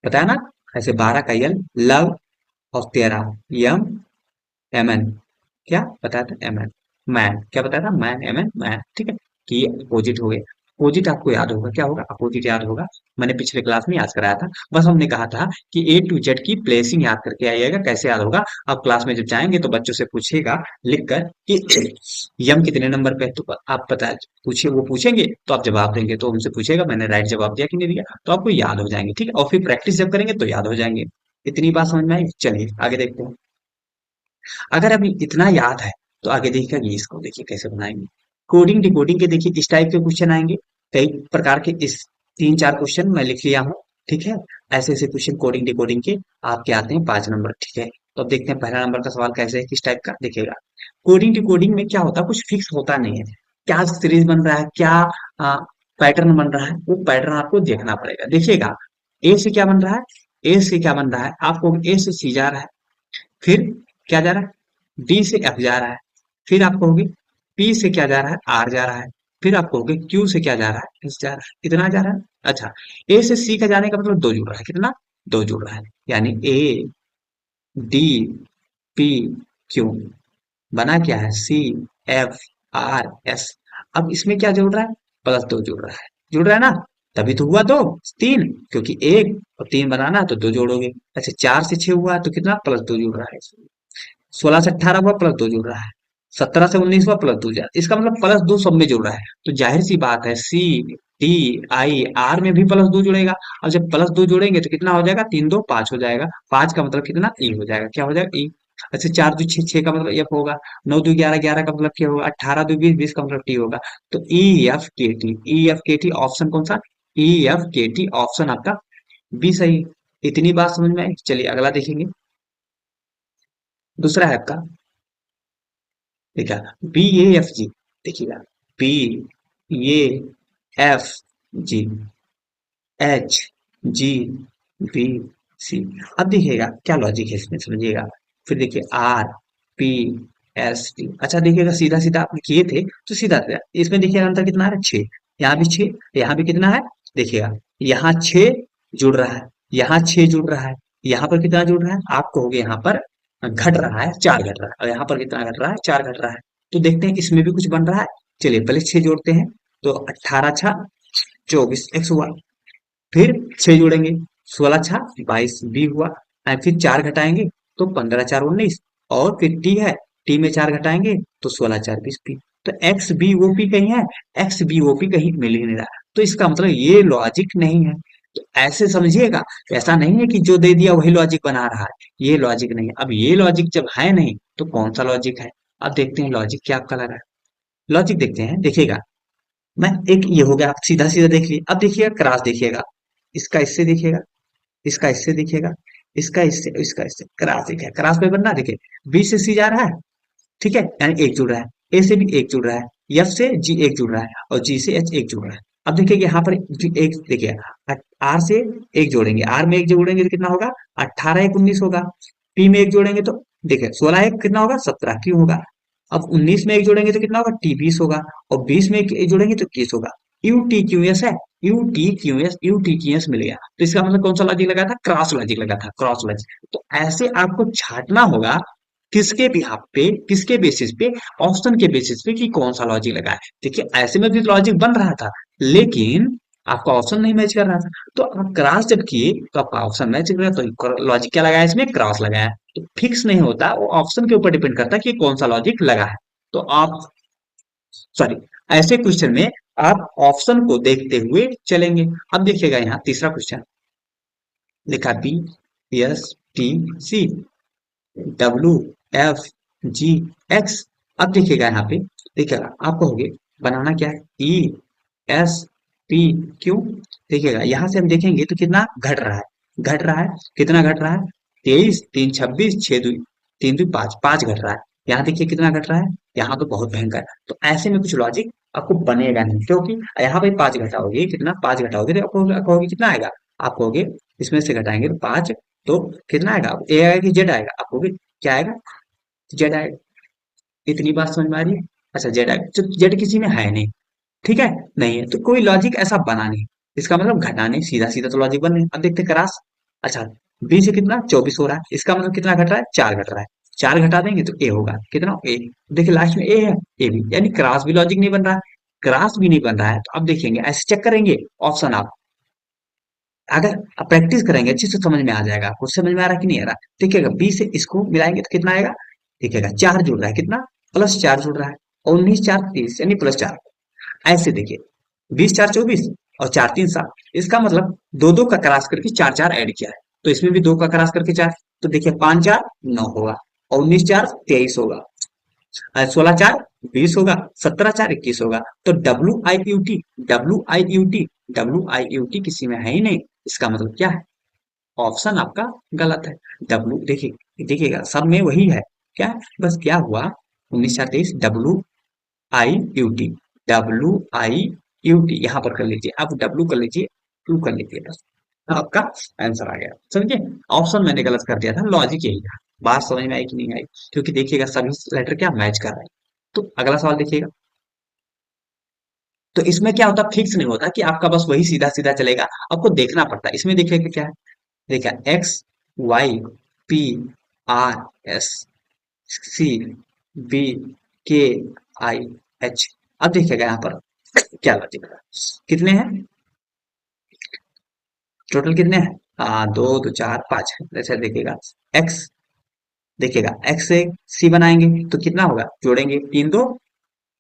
पता है ना। ऐसे 12 का यल, लव, और 13 यम, एमएन, क्या बताया था, एमएन, मैन, क्या बताया था, मैन, एमएन, मैन, ठीक है। कि ये अपोजिट हो गए। अपोजिट आपको याद होगा, क्या होगा अपोजिट, याद होगा। मैंने पिछले क्लास में याद कराया था। बस हमने कहा था कि ए टू जेड की प्लेसिंग याद करके आइएगा। कैसे याद होगा, अब क्लास में जब जाएंगे तो बच्चों से पूछेगा लिख कर कि यम कितने नंबर पे है, तो आप बता, पूछे, वो पूछेंगे तो आप जवाब देंगे, तो उनसे पूछेगा मैंने राइट जवाब दिया कि नहीं दिया, तो आपको याद हो जाएंगे, ठीक है। और फिर प्रैक्टिस जब करेंगे तो याद हो जाएंगे। इतनी बात समझ में आई, चलिए आगे देखते हैं। अगर अभी इतना याद है तो आगे देखिएगा कि इसको देखिए कैसे बनाएंगे। कोडिंग डिकोडिंग के देखिए इस टाइप के क्वेश्चन आएंगे, कई प्रकार के, इस 3-4 क्वेश्चन मैं लिख लिया हूँ, ठीक है। ऐसे ऐसे क्वेश्चन कोडिंग डिकोडिंग के आपके आते हैं 5 नंबर, ठीक है। तो अब देखते हैं पहला नंबर का सवाल कैसे है, किस टाइप का देखिएगा। कोडिंग डिकोडिंग में क्या होता है, कुछ फिक्स होता नहीं है, क्या सीरीज बन रहा है, क्या पैटर्न बन रहा है, वो पैटर्न आपको देखना पड़ेगा। देखिएगा, ए से क्या बन रहा है, ए से क्या बन रहा है, आपको ए से सी जा रहा है, फिर क्या जा रहा है, डी से एफ जा रहा है, फिर आप कहोगे पी से क्या जा रहा है, आर जा रहा है, फिर आप कहोगे क्यू से क्या जा रहा है, एस जा रहा है, कितना जा रहा है। अच्छा, ए से सी का जाने का मतलब दो जुड़ रहा है, कितना, दो जुड़ रहा है, यानी ए डी पी क्यू बना क्या है, सी एफ आर एस। अब इसमें क्या जुड़ रहा है, प्लस दो जुड़ रहा है, जुड़ रहा है ना, तभी तो हुआ दो, तीन, क्योंकि एक और तीन बनाना है तो दो जोड़ोगे। अच्छा, 4 से 6 हुआ है तो कितना, प्लस दो जुड़ रहा है। 16 से 18 हुआ, प्लस दो जुड़ रहा है। 17 से 19 हुआ, प्लस दो जुड़, इसका मतलब प्लस दो सब में जुड़ रहा है। तो जाहिर सी बात है सी डी आई आर में भी प्लस दो जुड़ेगा। और जब प्लस दो जोड़ेंगे तो कितना हो जाएगा, 3 2 5 हो जाएगा। 5 का मतलब कितना, ई हो जाएगा, क्या हो जाएगा, ई। अच्छा, 4 2 6, 6 का मतलब एफ होगा। 9 2 11, 11 का मतलब क्या होगा, 18 2 20, 20 का मतलब टी होगा। तो ई एफ के टी, ई एफ के टी ऑप्शन कौन सा, ई एफ के टी ऑप्शन आपका बी सही। इतनी बात समझ में आई, चलिए अगला देखेंगे। दूसरा है आपका, देखा, बी ए एफ जी, देखिएगा, B A F G H G B C. अब देखिएगा क्या लॉजिक है इसमें, समझिएगा। फिर देखिए आर पी एस टी। अच्छा देखिएगा, सीधा सीधा आपने किए थे तो सीधा सीधा इसमें देखिएगा अंतर कितना है, 6। यहाँ भी 6, यहाँ भी कितना है, देखिएगा, यहाँ 6 जुड़ रहा है, यहाँ 6 जुड़ रहा है, यहाँ पर कितना जुड़ रहा है, आप कहोगे यहाँ पर घट रहा है, 4 घट रहा है, और यहाँ पर कितना घट रहा है, 4 घट रहा है। तो देखते हैं इसमें भी कुछ बन रहा है। चलिए पहले 6 जोड़ते हैं, तो 18 6 24 एक्स हुआ। फिर 6 जोड़ेंगे, 16 6 22 बी हुआ। और फिर 4 घटाएंगे तो 15 4 19, और फिर टी है, टी में 4 घटाएंगे तो 16 4 20 पी। तो एक्स बी ओ पी कहीं है, एक्स बी ओ पी कहीं मिल ही नहीं रहा, तो इसका मतलब ये लॉजिक नहीं है। तो ऐसे समझिएगा, ऐसा नहीं है कि जो दे दिया वही लॉजिक बना रहा है, ये लॉजिक नहीं है। अब ये लॉजिक जब है नहीं तो कौन सा लॉजिक है। अब देखते हैं लॉजिक क्या आपका लगा है। लॉजिक देखते हैं, देखिएगा, मैं एक ये हो गया, आप सीधा सीधा देख लिए। अब देखिएगा क्रॉस, देखिएगा, इसका इससे देखिएगा, इसका इससे देखिएगा, इसका इससे, इसका इससे, क्रॉस देखिए, क्रॉस पे बनना, देखिए, बी से सी जा रहा है, ठीक है, यानी एक जुड़ रहा है, ए से भी एक जुड़ रहा है, एफ से जी एक जुड़ रहा है, और जी से एच एक जुड़ रहा है। अब देखिए यहाँ पर एक देखिए, आर से एक जोड़ेंगे, आर में एक जोड़ेंगे तो कितना होगा, 18 1 19 होगा। पी में एक जोड़ेंगे तो देखिए 16 1 कितना होगा, 17 क्यों होगा। अब 19 में एक जोड़ेंगे तो कितना होगा, टी 20 होगा। और 20 में एक जोड़ेंगे तो 21 होगा। यू टी क्यू एस है, U T Q S, U T Q S मिल गया। तो इसका मतलब कौन सा लॉजिक लगा था, क्रॉस लॉजिक लगा था, क्रॉस लॉजिक। तो ऐसे आपको छाटना होगा, किसके बिहाफ पे, किसके बेसिस पे, ऑप्शन के बेसिस पे, कि कौन सा लॉजिक लगा है। देखिए ऐसे में भी लॉजिक बन रहा था, लेकिन आपका ऑप्शन नहीं मैच कर रहा था। तो आप क्रॉस जब किए तो आपका ऑप्शन मैच कर रहा है, तो लॉजिक क्या लगाया, इसमें क्रॉस लगाया। तो फिक्स नहीं होता, वो ऑप्शन के ऊपर डिपेंड करता है कि कौन सा लॉजिक लगा है। तो आप, सॉरी, ऐसे क्वेश्चन में आप ऑप्शन को देखते हुए चलेंगे। अब देखिएगा यहाँ तीसरा क्वेश्चन लिखा, B S T C W F G X. अब देखिएगा यहाँ पे, देखिएगा आप कहोगे बनाना क्या है, ई एस पी क्यू। देखिएगा यहाँ से हम देखेंगे तो कितना घट रहा है, घट रहा है, कितना घट रहा है, 23 3 26 6 2 3 2 5, 5 घट रहा है। यहाँ देखिए कितना घट रहा है, यहाँ तो बहुत भयंकर है। तो ऐसे में कुछ लॉजिक आपको बनेगा नहीं, क्योंकि यहाँ पे 5 घटाओगे, कितना 5 घटाओगे तो आपको कहोगे कितना आएगा, आप कहोगे इसमें से घटाएंगे तो 5 तो कितना आएगा, ए आएगा कि जेड आएगा, आपको भी क्या आएगा, जेड आएगा। इतनी बात समझ में आ रही है? अच्छा जेड आएगा, तो जेड किसी में है नहीं, ठीक है, नहीं है तो कोई लॉजिक ऐसा बना नहीं, इसका मतलब घटा नहीं, सीधा सीधा तो लॉजिक बन नहीं। अब देखते हैं क्रॉस। अच्छा बी से कितना 24 हो रहा है, इसका मतलब कितना घट रहा है, 4 घट रहा है, 4 घटा देंगे तो ए होगा, कितना ए, देखिए लास्ट में ए है, ए भी, यानी क्रॉस भी लॉजिक नहीं बन रहा है, क्रॉस भी नहीं बन रहा है, तो अब देखेंगे ऐसे चेक करेंगे ऑप्शन आप, अगर आप प्रैक्टिस करेंगे अच्छे से समझ में आ जाएगा आपको, समझ में आ रहा है कि नहीं आ रहा, देखिएगा बी से इसको मिलाएंगे तो कितना आएगा, देखिएगा 4 जुड़ रहा है, कितना प्लस 4 जुड़ रहा है, और 19 4 30 यानी प्लस 4, ऐसे देखिए 20 4 24 और 4 3 7, इसका मतलब दो दो का क्रॉस करके 4 4 ऐड किया है, तो इसमें भी दो का क्रॉस करके 4, तो देखिए 5 4 9 होगा, और 19 4 23 होगा, 16 4 20 होगा, 17 4 21 होगा, तो डब्ल्यू आई यू टी किसी में है ही नहीं, इसका मतलब क्या है, ऑप्शन आपका गलत है। डब्ल्यू देखिए, देखिएगा सब में वही है, क्या है? बस क्या हुआ, 19 4 23 डब्ल्यू आई यू टी यहाँ पर कर लीजिए, आप डब्ल्यू कर लीजिए, टू कर लीजिए, बस आपका आंसर आ गया, समझिए। ऑप्शन मैंने गलत कर दिया था, लॉजिक यही था। बात समझ में आई कि नहीं आई, क्योंकि देखिएगा सभी लेटर क्या मैच कर रहे हैं। तो अगला सवाल देखिएगा, तो इसमें क्या होता, फिक्स नहीं होता कि आपका बस वही सीधा सीधा चलेगा, आपको देखना पड़ता है। इसमें देखिएगा क्या है, देखिए X Y P R S C B K I H, अब देखिएगा यहाँ पर क्या लॉजिक है, कितने हैं टोटल, कितने हैं, दो दो चार पांच है, जैसे देखिएगा एक्स, देखिएगा एक्स से सी बनाएंगे तो कितना होगा, जोड़ेंगे तीन दो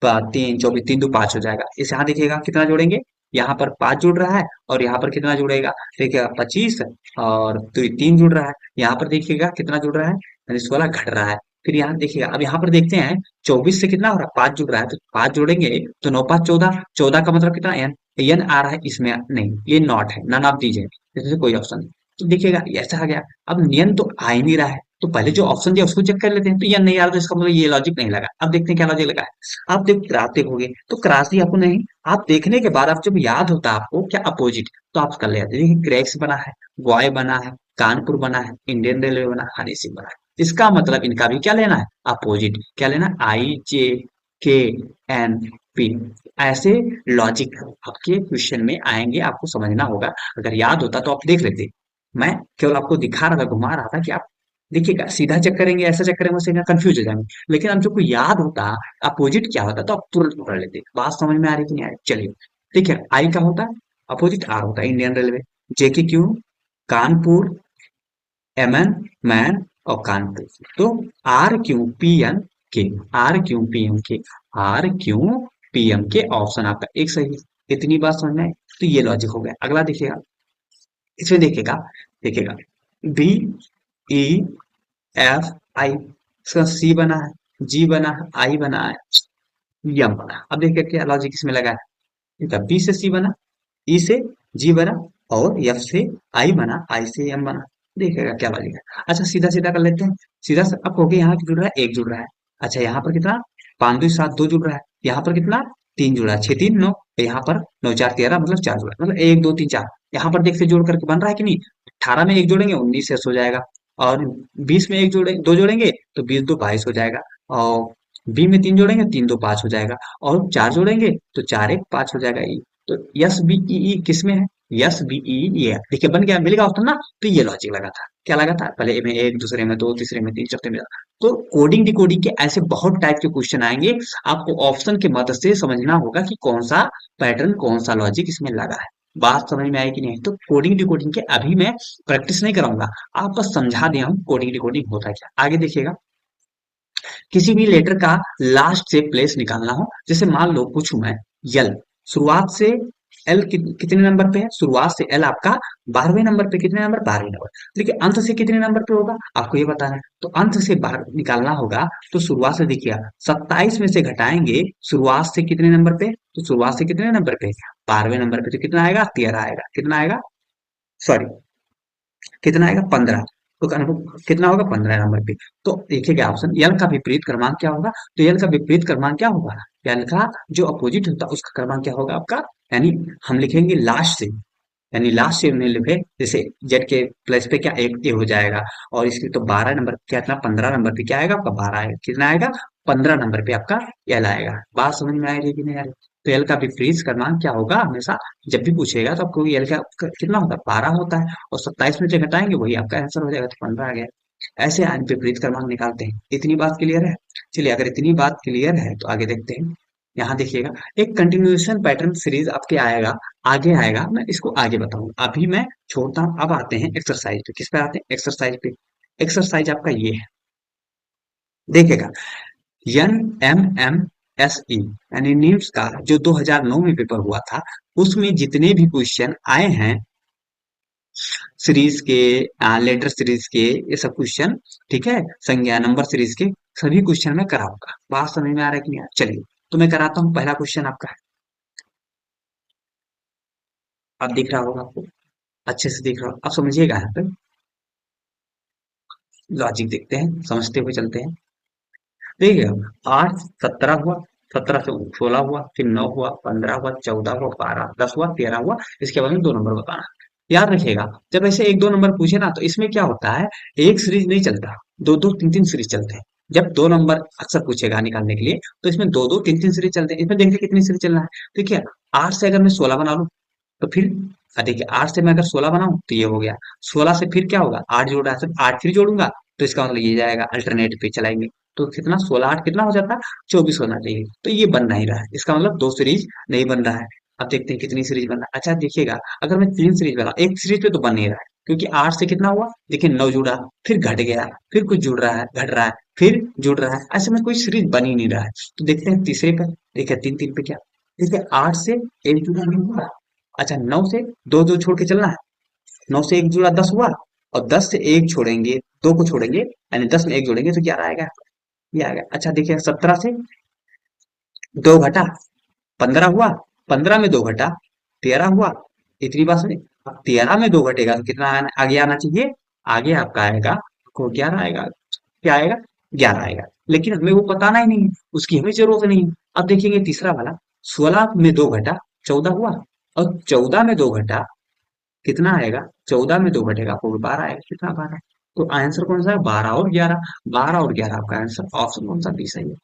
3 24 3 दो 5 हो जाएगा, इस यहाँ देखिएगा कितना जोड़ेंगे, यहाँ पर 5 जुड़ रहा है, और यहाँ पर कितना जुड़ेगा, देखिएगा 25, और तो 3 जुड़ रहा है, यहाँ पर देखिएगा कितना जुड़ रहा है, यानी 16 घट रहा है। फिर यहाँ देखिएगा, अब यहाँ पर देखते हैं 24 से कितना हो रहा है, 5 जुड़ रहा है, तो 5 जोड़ेंगे तो 9 5 14, 14 का मतलब कितना, एन, एन आ रहा है इसमें, नहीं ये नॉट है, नन ऑफ दीजिए, इसमें कोई ऑप्शन नहीं। तो देखिएगा ये ऐसा आ गया, अब नियन तो आ ही नहीं रहा है, तो पहले जो ऑप्शन दिया उसको चेक कर लेते हैं, तो ये नहीं आ रहा, तो इसका मतलब ये लॉजिक नहीं लगा। अब देखते हैं क्या लॉजिक लगा है, आप जब क्रास देखोगे तो क्रास ही आपको नहीं, आप देखने के बाद आप जब याद होता है आपको क्या अपोजिट, तो आप कर लेते हैं, देखिए क्रैक्स बना है, गॉय बना है, कानपुर बना है, इंडियन रेलवे बना है, हनी सिंह बना है, इसका मतलब इनका भी क्या लेना है, अपोजिट, क्या लेना है, आई जे के एन पी, ऐसे लॉजिक आपके क्वेश्चन में आएंगे, आपको समझना होगा। अगर याद होता तो आप देख लेते, मैं केवल आपको दिखा रहा था, घुमा रहा था कि आप देखिएगा, सीधा चेक करेंगे ऐसा चेक करेंगे, उससे कंफ्यूज हो जाएंगे, लेकिन अब जो कोई याद होता अपोजिट क्या होता, तो आप तुरंत पकड़ लेते। बात समझ में आ रही कि नहीं आ रही, चलिए देखिए, आई का होता है अपोजिट, आर होता है Indian railway, J K Q Kanpur, M N man, और कानपुर, तो R Q P N K, R Q P M K, R Q P M K, option आपका एक सही। इतनी बात समझ में आई, तो ये लॉजिक हो गया। अगला देखिएगा, इसमें देखिएगा, देखिएगा बी ई एफ आई, इसका सी बना है, जी बना है, आई बना है, यम बना। अब देखिए क्या लॉजिक इसमें लगा है, ठीक है, बी से सी बना, ई से जी बना, और एफ से आई बना, आई से एम बना, देखिएगा क्या लॉजिक है। अच्छा सीधा सीधा कर लेते हैं, सीधा से अब हो गया, यहाँ जुड़ रहा है एक जुड़ रहा है, अच्छा यहाँ पर कितना 5 2 7 2 जुड़ रहा है, यहाँ पर कितना 3 जुड़ा है, 6 3 9, यहाँ पर 9 4 13 मतलब 4 जुड़ा है, मतलब 1 2 3 4, यहाँ पर देखते जोड़ करके बन रहा है कि नहीं, 18 में एक जोड़ेंगे 19 से हो जाएगा, और 20 में एक जोड़े दो जोड़ेंगे तो 20 2 22 हो जाएगा, और बी में 3 जोड़ेंगे 3 2 5 हो जाएगा, और 4 जोड़ेंगे तो 4 1 5 हो जाएगा ई, तो यस बी ई ई किस में है, यस बी ई, ये देखिए बन गया, मिल गया ऑप्शन ना। तो ये लॉजिक लगा था, क्या लगा था, पहले में एक, दूसरे में दो, तीसरे में तीन, चौथे में चार। तो कोडिंग डिकोडिंग के ऐसे बहुत टाइप के क्वेश्चन आएंगे, आपको ऑप्शन की मदद से समझना होगा कि कौन सा पैटर्न, कौन सा लॉजिक इसमें लगा है। बात समझ में आई कि नहीं, तो कोडिंग डिकोडिंग के अभी मैं प्रैक्टिस नहीं कराऊंगा, आप बस समझा दिया हूँ कोडिंग डिकोडिंग होता है क्या। आगे देखिएगा, किसी भी लेटर का लास्ट से प्लेस निकालना हो, जैसे मान लो पूछूं मैं यल, शुरुआत से एल कितने नंबर पे है, शुरुआत से एल आपका 12वें नंबर पे, कितने नंबर 12वें नंबर, देखिए अंत से कितने नंबर पे होगा आपको ये बताना है, तो अंत से बाहर निकालना होगा, तो शुरुआत से देखिए 27 में से घटाएंगे, शुरुआत से कितने नंबर पे, तो शुरुआत से कितने नंबर पे 12वें नंबर पे, तो कितना आएगा 13 आएगा, कितना आएगा, सॉरी कितना आएगा 15, तो कितना होगा 15 नंबर पे। तो देखिएगा ऑप्शन यल का विपरीत क्रमांक क्या होगा, तो यल का विपरीत क्रमांक क्या होगा, यल का जो अपोजिट होता है उसका क्रमांक क्या होगा आपका, यानी हम लिखेंगे लास्ट से, यानी लास्ट से यूनिलिव है, जैसे जेड के प्लस पे क्या एक ए हो जाएगा, और इसकी तो 12 नंबर क्या था, 15 नंबर पे क्या आएगा आपका 12 आएगा, कितना आएगा 15 नंबर पे आपका एल आएगा। बात समझ में आ रही है कि नहीं आ रही? तो एल का विपरीत क्रमांक क्या होगा हमेशा, जब भी पूछेगा तो आपको एल का कितना होता है 12 होता है, और 27 में से घटाएंगे वही आपका आंसर हो जाएगा, तो 15 आ गया। ऐसे आज विपरीत क्रमांक निकालते हैं। इतनी बात क्लियर है? चलिए अगर इतनी बात क्लियर है तो आगे देखते हैं। यहाँ देखिएगा, एक कंटिन्यूएशन पैटर्न सीरीज आपके आएगा, आगे आएगा, मैं इसको आगे बताऊंगा, अभी मैं छोड़ता हूँ। अब आते हैं एक्सरसाइज पे। किस पे आते हैं? एक्सरसाइज पे। एक्सरसाइज आपका ये है, देखिएगा, N M M S E यानी नीम्स का जो 2009 में पेपर हुआ था, उसमें जितने भी क्वेश्चन आए हैं सीरीज के, लेटर सीरीज के, ये सब क्वेश्चन, ठीक है, संज्ञा नंबर सीरीज के सभी क्वेश्चन मैं कराऊंगा। बात समझ में आ रहा है कि नहीं? चलिए तो मैं कराता हूँ। पहला क्वेश्चन आपका है, अब दिख रहा होगा आपको, अच्छे से दिख रहा होगा, अब समझिएगा यहाँ पे लॉजिक देखते हैं, समझते हुए चलते हैं। देखिए, 8 17 हुआ, 17 से 16 हुआ, फिर 9 हुआ, 15 हुआ, 14 हुआ, 12 10 हुआ, 13 हुआ, इसके बाद में दो नंबर बताना। याद रखिएगा, जब ऐसे एक दो नंबर पूछे ना तो इसमें क्या होता है, एक सीरीज नहीं चलता, दो दो तीन तीन सीरीज चलते हैं। जब दो नंबर अक्सर पूछेगा निकालने के लिए तो इसमें दो दो तीन तीन सीरीज चलते हैं। इसमें देखिए कितनी सीरीज चलना है। देखिए, 8 से अगर मैं 16 बना लूं तो फिर, देखिए 8 से मैं अगर 16 बनाऊं तो ये हो गया, 16 से फिर क्या होगा, 8 जोड़ रहा है, सिर्फ 8 फिर जोड़ूंगा, तो इसका मतलब ये जाएगा, अल्टरनेट पे चलाएंगे तो कितना, 16 8 कितना हो जाता है, 24 होना चाहिए। तो ये बन नहीं रहा है, इसका मतलब दो सीरीज नहीं बन रहा है। अब देखते हैं कितनी सीरीज बन रहा है। अच्छा देखिएगा, अगर मैं तीन सीरीज बना, एक सीरीज पे तो बन नहीं रहा है, क्योंकि 8 से कितना हुआ, देखिए 9 जुड़ा, फिर घट गया, फिर कुछ जुड़ रहा है, घट रहा है, फिर जुड़ रहा है, ऐसे में कोई सीरीज बन ही नहीं रहा है। तो देखते हैं तीसरे पर, देखिए तीन तीन पे क्या, देखिए 8 से एक जुड़ा नहीं हुआ। अच्छा, 9 से दो दो छोड़ के चलना है, 9 से एक जुड़ा 10 हुआ, और 10 से एक छोड़ेंगे, दो को छोड़ेंगे, यानी 10 में एक जोड़ेंगे तो 11 आएगा, ये आ गया। अच्छा देखिए, 17 से दो घटा 15 हुआ, 15 में दो घटा 13 हुआ। इतनी बात सुनी, अब 13 में दो घटेगा तो कितना आगे आना चाहिए, आगे आपका आएगा को 11 आएगा। क्या आएगा? 11 आएगा। लेकिन हमें वो बताना ही नहीं है, उसकी हमें जरूरत नहीं है। अब देखेंगे तीसरा वाला, 16 में दो घटा 14 हुआ, और 14 में दो घटा कितना आएगा, 14 में दो घटेगा आपको 12 आएगा। कितना 12? तो आंसर कौन सा है, 12 और 11, 12 और 11 आपका आंसर, ऑप्शन कौन सा, बी सही है।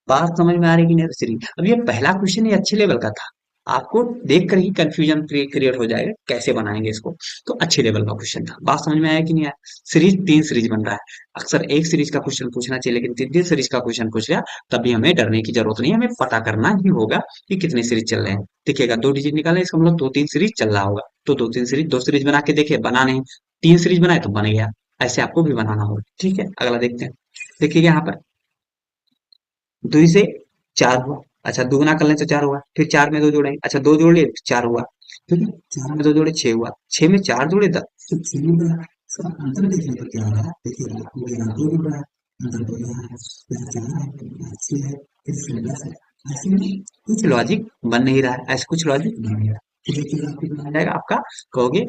बात समझ में आ रही कि नहीं? चलिए, अब ये पहला क्वेश्चन ये अच्छे लेवल का था, आपको देख कर ही कंफ्यूजन क्रिएट हो जाएगा कैसे बनाएंगे इसको। तो अच्छे लेवल का क्वेश्चन था। बात समझ में आया कि नहीं आया? सीरीज तीन सीरीज बन रहा है, अक्सर एक सीरीज का क्वेश्चन पूछना चाहिए, लेकिन तीन तीन सीरीज का क्वेश्चन पूछ लिया, तभी हमें डरने की जरूरत नहीं है, हमें पता करना ही होगा कि कितने सीरीज चल रहे हैं। देखिएगा, दो डिजिट निकाले, इसका मतलब दो तीन सीरीज चल रहा होगा, तो दो सीरीज बना के देखिए, बना नहीं, तीन सीरीज बनाए तो बन गया। ऐसे आपको भी बनाना होगा, ठीक है। अगला देखते हैं, देखिएगा यहाँ पर 2 से 4 हुआ, अच्छा दुगुना कर लें तो 4 हुआ, फिर 4 में 2 जोड़ेंगे, अच्छा 2 जोड़ लिए तो 4 हुआ, ठीक है, 4 में 2 जोड़े 6 हुआ, 6 में 4 जोड़े 10, तो 6 में बड़ा, इसका अंतर देखने पर क्या हो रहा है, देखिए आपको यहाँ 2 भी बड़ा अंतर तो यहाँ है, यहाँ 4 है, यहाँ 6 है, फिर 10 है। ऐसे में कुछ लॉजिक बन नहीं रहा है, ऐसे कुछ लॉजिक बन नहीं रहा है। तो देखिए आपको कितना आ जाएगा, आपका कहोगे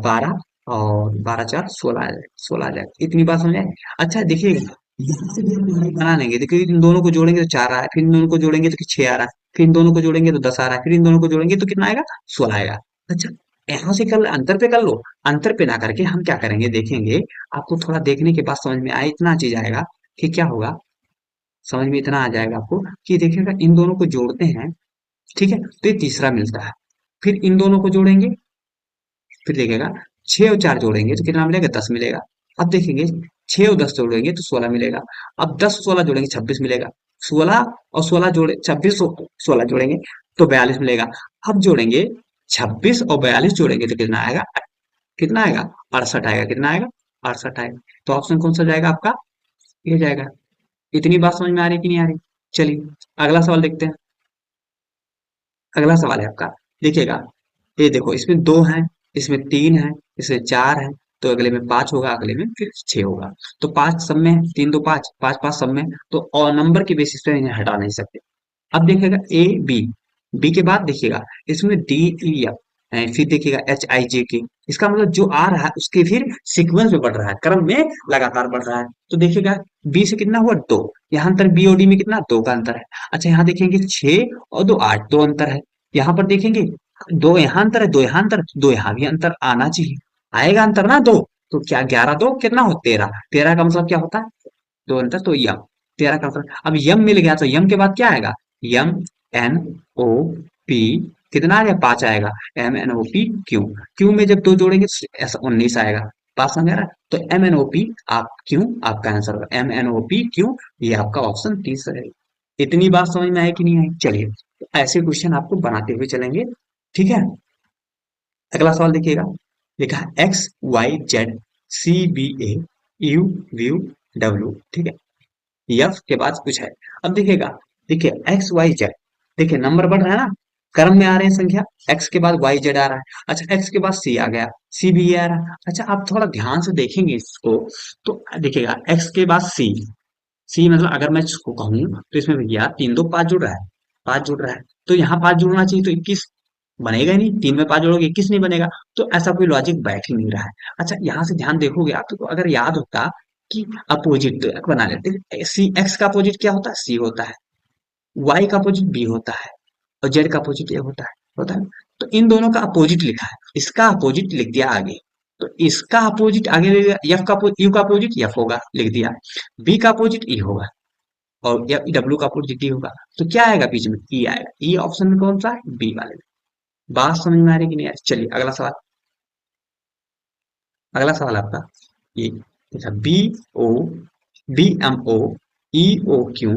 12 और 12 4 16 आ जाएगा, 16 आ जाएगा। इतनी बात समझ आए? अच्छा देखिए, यहाँ से भी हम लॉजिक बना लेंगे, देखिए इन दोनों को जोड़ेंगे तो 4 आ रहा है, फिर इन दोनों को जोड़ेंगे तो 6 आ रहा है, फिर इन दोनों को जोड़ेंगे तो 10 आ रहा है, फिर इन दोनों को जोड़ेंगे तो कितना आएगा, 16 आएगा। अच्छा, यहाँ से कर अंतर पे कर लो, अंतर पे ना करके हम क्या करेंगे देखेंगे, आपको थोड़ा देखने के बाद समझ में आए, इतना चीज आएगा कि क्या होगा, समझ में इतना आ जाएगा आपको कि देखिएगा इन दोनों को जोड़ते हैं, ठीक है, तो ये तीसरा मिलता है, फिर इन दोनों को जोड़ेंगे, फिर देखिएगा 6 और 4 जोड़ेंगे तो कितना मिलेगा, 10 मिलेगा। अब देखेंगे 6 और 10 जोड़ेंगे तो 16 मिलेगा। अब 10 16 जोड़ेंगे 26 मिलेगा। 16 और 16 जोड़े 26 और 16 जोड़ेंगे तो 42 मिलेगा। अब जोड़ेंगे 26 और 42 जोड़ेंगे तो कितना आएगा, कितना आएगा, 68 आएगा। कितना आएगा, 68 आएगा। तो ऑप्शन कौन सा जाएगा आपका, ये जाएगा। इतनी बात समझ में आ रही है कि नहीं आ रही? चलिए अगला सवाल देखते हैं। अगला सवाल है आपका, देखिएगा, ये देखो इसमें दो है, इसमें तीन है, इसमें चार है, तो अगले में पांच होगा, अगले में फिर छह होगा। तो पांच सब में है, तीन दो पांच, पांच पांच सब में है, तो और नंबर के बेसिस पे इन्हें हटा नहीं सकते। अब देखिएगा ए बी, बी के बाद देखिएगा इसमें डी ई एफ, फिर देखिएगा एच आई जे के, इसका मतलब जो आ रहा है उसके फिर सीक्वेंस में बढ़ रहा है, क्रम में लगातार बढ़ रहा है। तो देखिएगा बी से कितना हुआ, दो, यहाँ अंतर बी और डी में कितना, दो का अंतर है। अच्छा यहाँ देखेंगे छह और दो आठ, दो अंतर है। यहाँ पर देखेंगे दो यहाँ अंतर है, दो यहाँ अंतर, दो यहाँ भी अंतर आना चाहिए। आएगा अंतर ना दो, तो क्या 11 दो कितना हो 13, 13 का मतलब क्या होता है, दो अंतर तो यम, 13 का मतलब अब यम मिल गया, तो यम के बाद क्या आएगा, यम एन ओ पी, कितना आ गया 5 आएगा, M N O P Q, Q में जब दो जोड़ेंगे तो ऐसा 19 आएगा। बात समझ आ रहा है? तो एम एन ओ पी आप क्यू आपका आंसर होगा, M N O P Q, ये आपका ऑप्शन 30 है। इतनी बात समझ में आई कि नहीं आई? चलिए, तो ऐसे क्वेश्चन आपको बनाते हुए चलेंगे, ठीक है। अगला सवाल देखिएगा, लिखा है X Y Z C B A U V W, ठीक है, यफ के बाद कुछ है। अब देखिएगा, देखिए एक्स वाई जेड, देखिए नंबर बढ़ रहा है ना, क्रम में आ रहे हैं संख्या, एक्स के बाद वाई जेड आ रहा है, अच्छा एक्स के बाद सी आ गया, सी भी आ रहा है, अच्छा आप थोड़ा ध्यान से देखेंगे इसको, तो देखिएगा एक्स के बाद सी, सी मतलब अगर मैं इसको कहूँ तो इसमें भैया तीन दो पांच जुड़ रहा है, पांच जुड़ रहा है, तो यहाँ पांच जुड़ना चाहिए, तो 21 बनेगा ही नहीं, तीन में पांच जोड़ोगे 21 नहीं बनेगा, तो ऐसा कोई लॉजिक बैठ ही नहीं रहा है। अच्छा यहाँ से ध्यान देखोगे आप, तो अगर याद होता कि अपोजिट बना लेते हैं, सी एक्स का अपोजिट क्या होता है, सी होता है, वाई का अपोजिट बी होता है, और जेड का अपोजिट ए होता है। तो इन दोनों का अपोजिट लिखा है, इसका अपोजिट लिख दिया आगे, तो इसका अपोजिट आगे लिख दिया, एफ का यू का अपोजिट एफ होगा लिख दिया, बी का अपोजिट ई होगा, और डब्ल्यू का अपोजिट डी होगा, तो क्या आएगा बीच में, ई आएगा, ई ऑप्शन में कौन सा है, बी वाले में। बात समझ में आ रही कि नहीं आ रही? चलिए अगला सवाल, अगला सवाल आपका ये देखा, B O B M O E O Q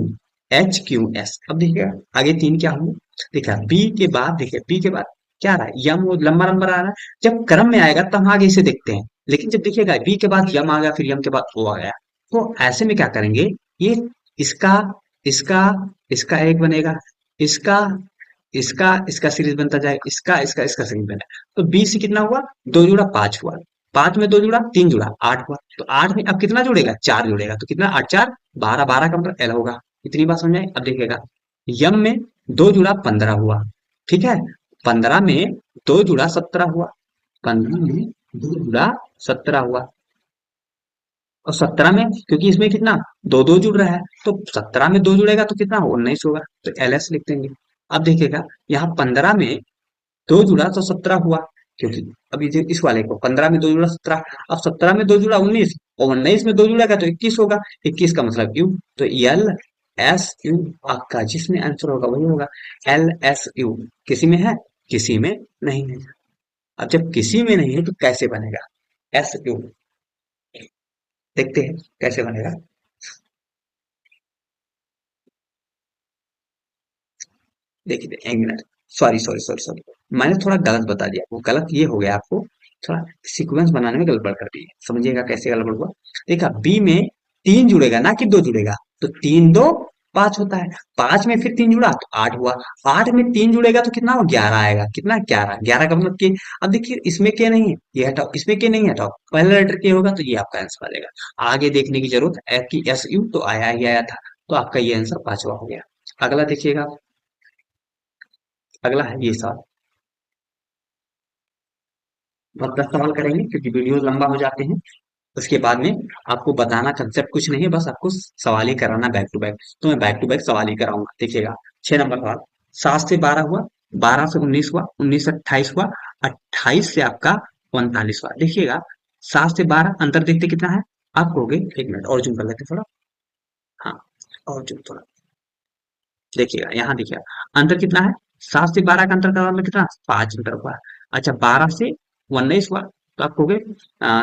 H Q S. अब देखिएगा आगे तीन क्या होंगे, देखा बी के बाद, देखिए बी के बाद क्या आ रहा है, यम, वो लंबा नंबर आ रहा है, जब क्रम में आएगा तब हम आगे इसे देखते हैं, लेकिन जब देखिएगा बी के बाद यम आ गया, फिर यम के बाद ओ आ गया, तो ऐसे में क्या करेंगे, ये इसका इसका इसका एक बनेगा, इसका इसका इसका सीरीज बनता जाएगा, इसका सीरीज बनेगा, तो बी से कितना हुआ, दो जुड़ा पांच हुआ, पांच में दो जुड़ा तीन जुड़ा आठ हुआ, तो आठ में अब कितना जुड़ेगा, चार जुड़ेगा, तो कितना आठ चार 12, 12 का मतलब एल होगा। इतनी बात समझ में आई? अब देखिएगा यम में दो जुड़ा 15 हुआ, ठीक है, 15 में दो जुड़ा 17 हुआ, 15 में दो जुड़ा 17 हुआ, और 17 में क्योंकि इसमें कितना दो दो जुड़ रहा है, तो 17 में दो जुड़ेगा तो कितना 19 होगा, तो एल एस लिख देंगे। अब देखिएगा यहाँ 15 में दो जुड़ा तो 17 हुआ, क्योंकि अभी जो इस वाले को 15 में दो जुड़ा 17, अब 17 में दो जुड़ा 19, और 19 में दो जुड़ेगा तो 21 होगा, 21 का मतलब यू, तो एल एस यू आपका जिसमें आंसर होगा वही होगा, एल एस यू। किसी में है, किसी में नहीं है। अब जब किसी में नहीं है तो कैसे बनेगा, एस यू, देखते हैं कैसे बनेगा। देखिए एक minute, sorry sorry sorry sorry, मैंने थोड़ा गलत बता दिया, वो गलत ये हो गया आपको, थोड़ा सीक्वेंस बनाने में गड़बड़ कर दी है, समझिएगा कैसे गड़बड़ हुआ। देखा बी में तीन जुड़ेगा ना कि दो जुड़ेगा, तो तीन दो पांच होता है, पांच में फिर तीन जुड़ा तो आठ हुआ, आठ में तीन जुड़ेगा तो कितना हो 11 आएगा, कितना 11, 11 का मतलब कि, अब देखिए इसमें क्या नहीं है, ये हटाओ, इसमें क्या नहीं है हटाओ, पहला लेटर क्या होगा, तो ये आपका आंसर आ जाएगा, आगे देखने की जरूरत है कि एस यू तो आया ही आया था, तो आपका ये आंसर पांचवा हो गया। अगला देखिएगा, अगला है ये सवाल, बस 10 सवाल करेंगे क्योंकि वीडियो लंबा हो जाते हैं, उसके बाद में आपको बताना कंसेप्ट कुछ नहीं है, बस आपको सवाल ही कराना बैक टू बैक, तो मैं बैक टू बैक सवाल ही कराऊंगा। देखिएगा 6 नंबर सवाल, 7 से 12 हुआ, 12 से 19 हुआ, 19 से 28 हुआ, 28 से आपका 39 हुआ। देखिएगा 7 से 12 अंतर देखते कितना है, आप कहोगे, एक मिनट और जूम कर लेते हैं थोड़ा, हाँ और जूम थोड़ा, देखिएगा यहाँ देखिएगा अंतर कितना है, 7 से 12 का अंतर का मतलब कितना, पांच अंतर हुआ। अच्छा 12 से 19 हुआ, तो आप कहोगे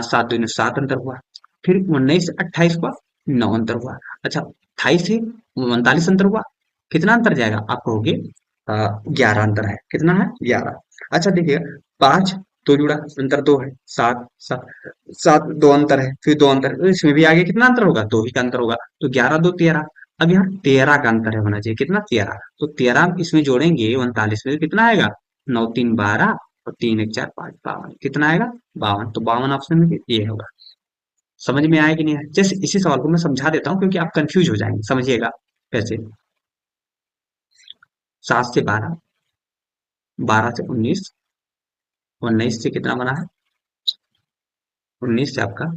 सात दूनी सात अंतर हुआ, फिर 19 से 28 हुआ, नौ अंतर हुआ। अच्छा 28 से 39 अंतर हुआ, कितना अंतर जाएगा, आप कहोगे 11 अंतर है, कितना है 11। अच्छा देखिए पांच दो जुड़ा अंतर दो है, सात सात सात दो अंतर है, फिर दो अंतर है, तो इसमें भी आगे कितना अंतर होगा, दो ही का अंतर होगा, तो 11 2 13। अब यहाँ 13 का अंतर है होना चाहिए, कितना 13, तो 13 इसमें जोड़ेंगे 39 में, तो कितना आएगा, 9 3 12, और 3 1 4 5 52, कितना आएगा 52, तो 52 ऑप्शन में ये होगा। समझ में आया कि नहीं आया? जैसे इसी सवाल को मैं समझा देता हूँ क्योंकि आप कंफ्यूज हो जाएंगे, समझिएगा कैसे। 7 से 12, 12 से 19, 19 से कितना बना है, 19 से आपका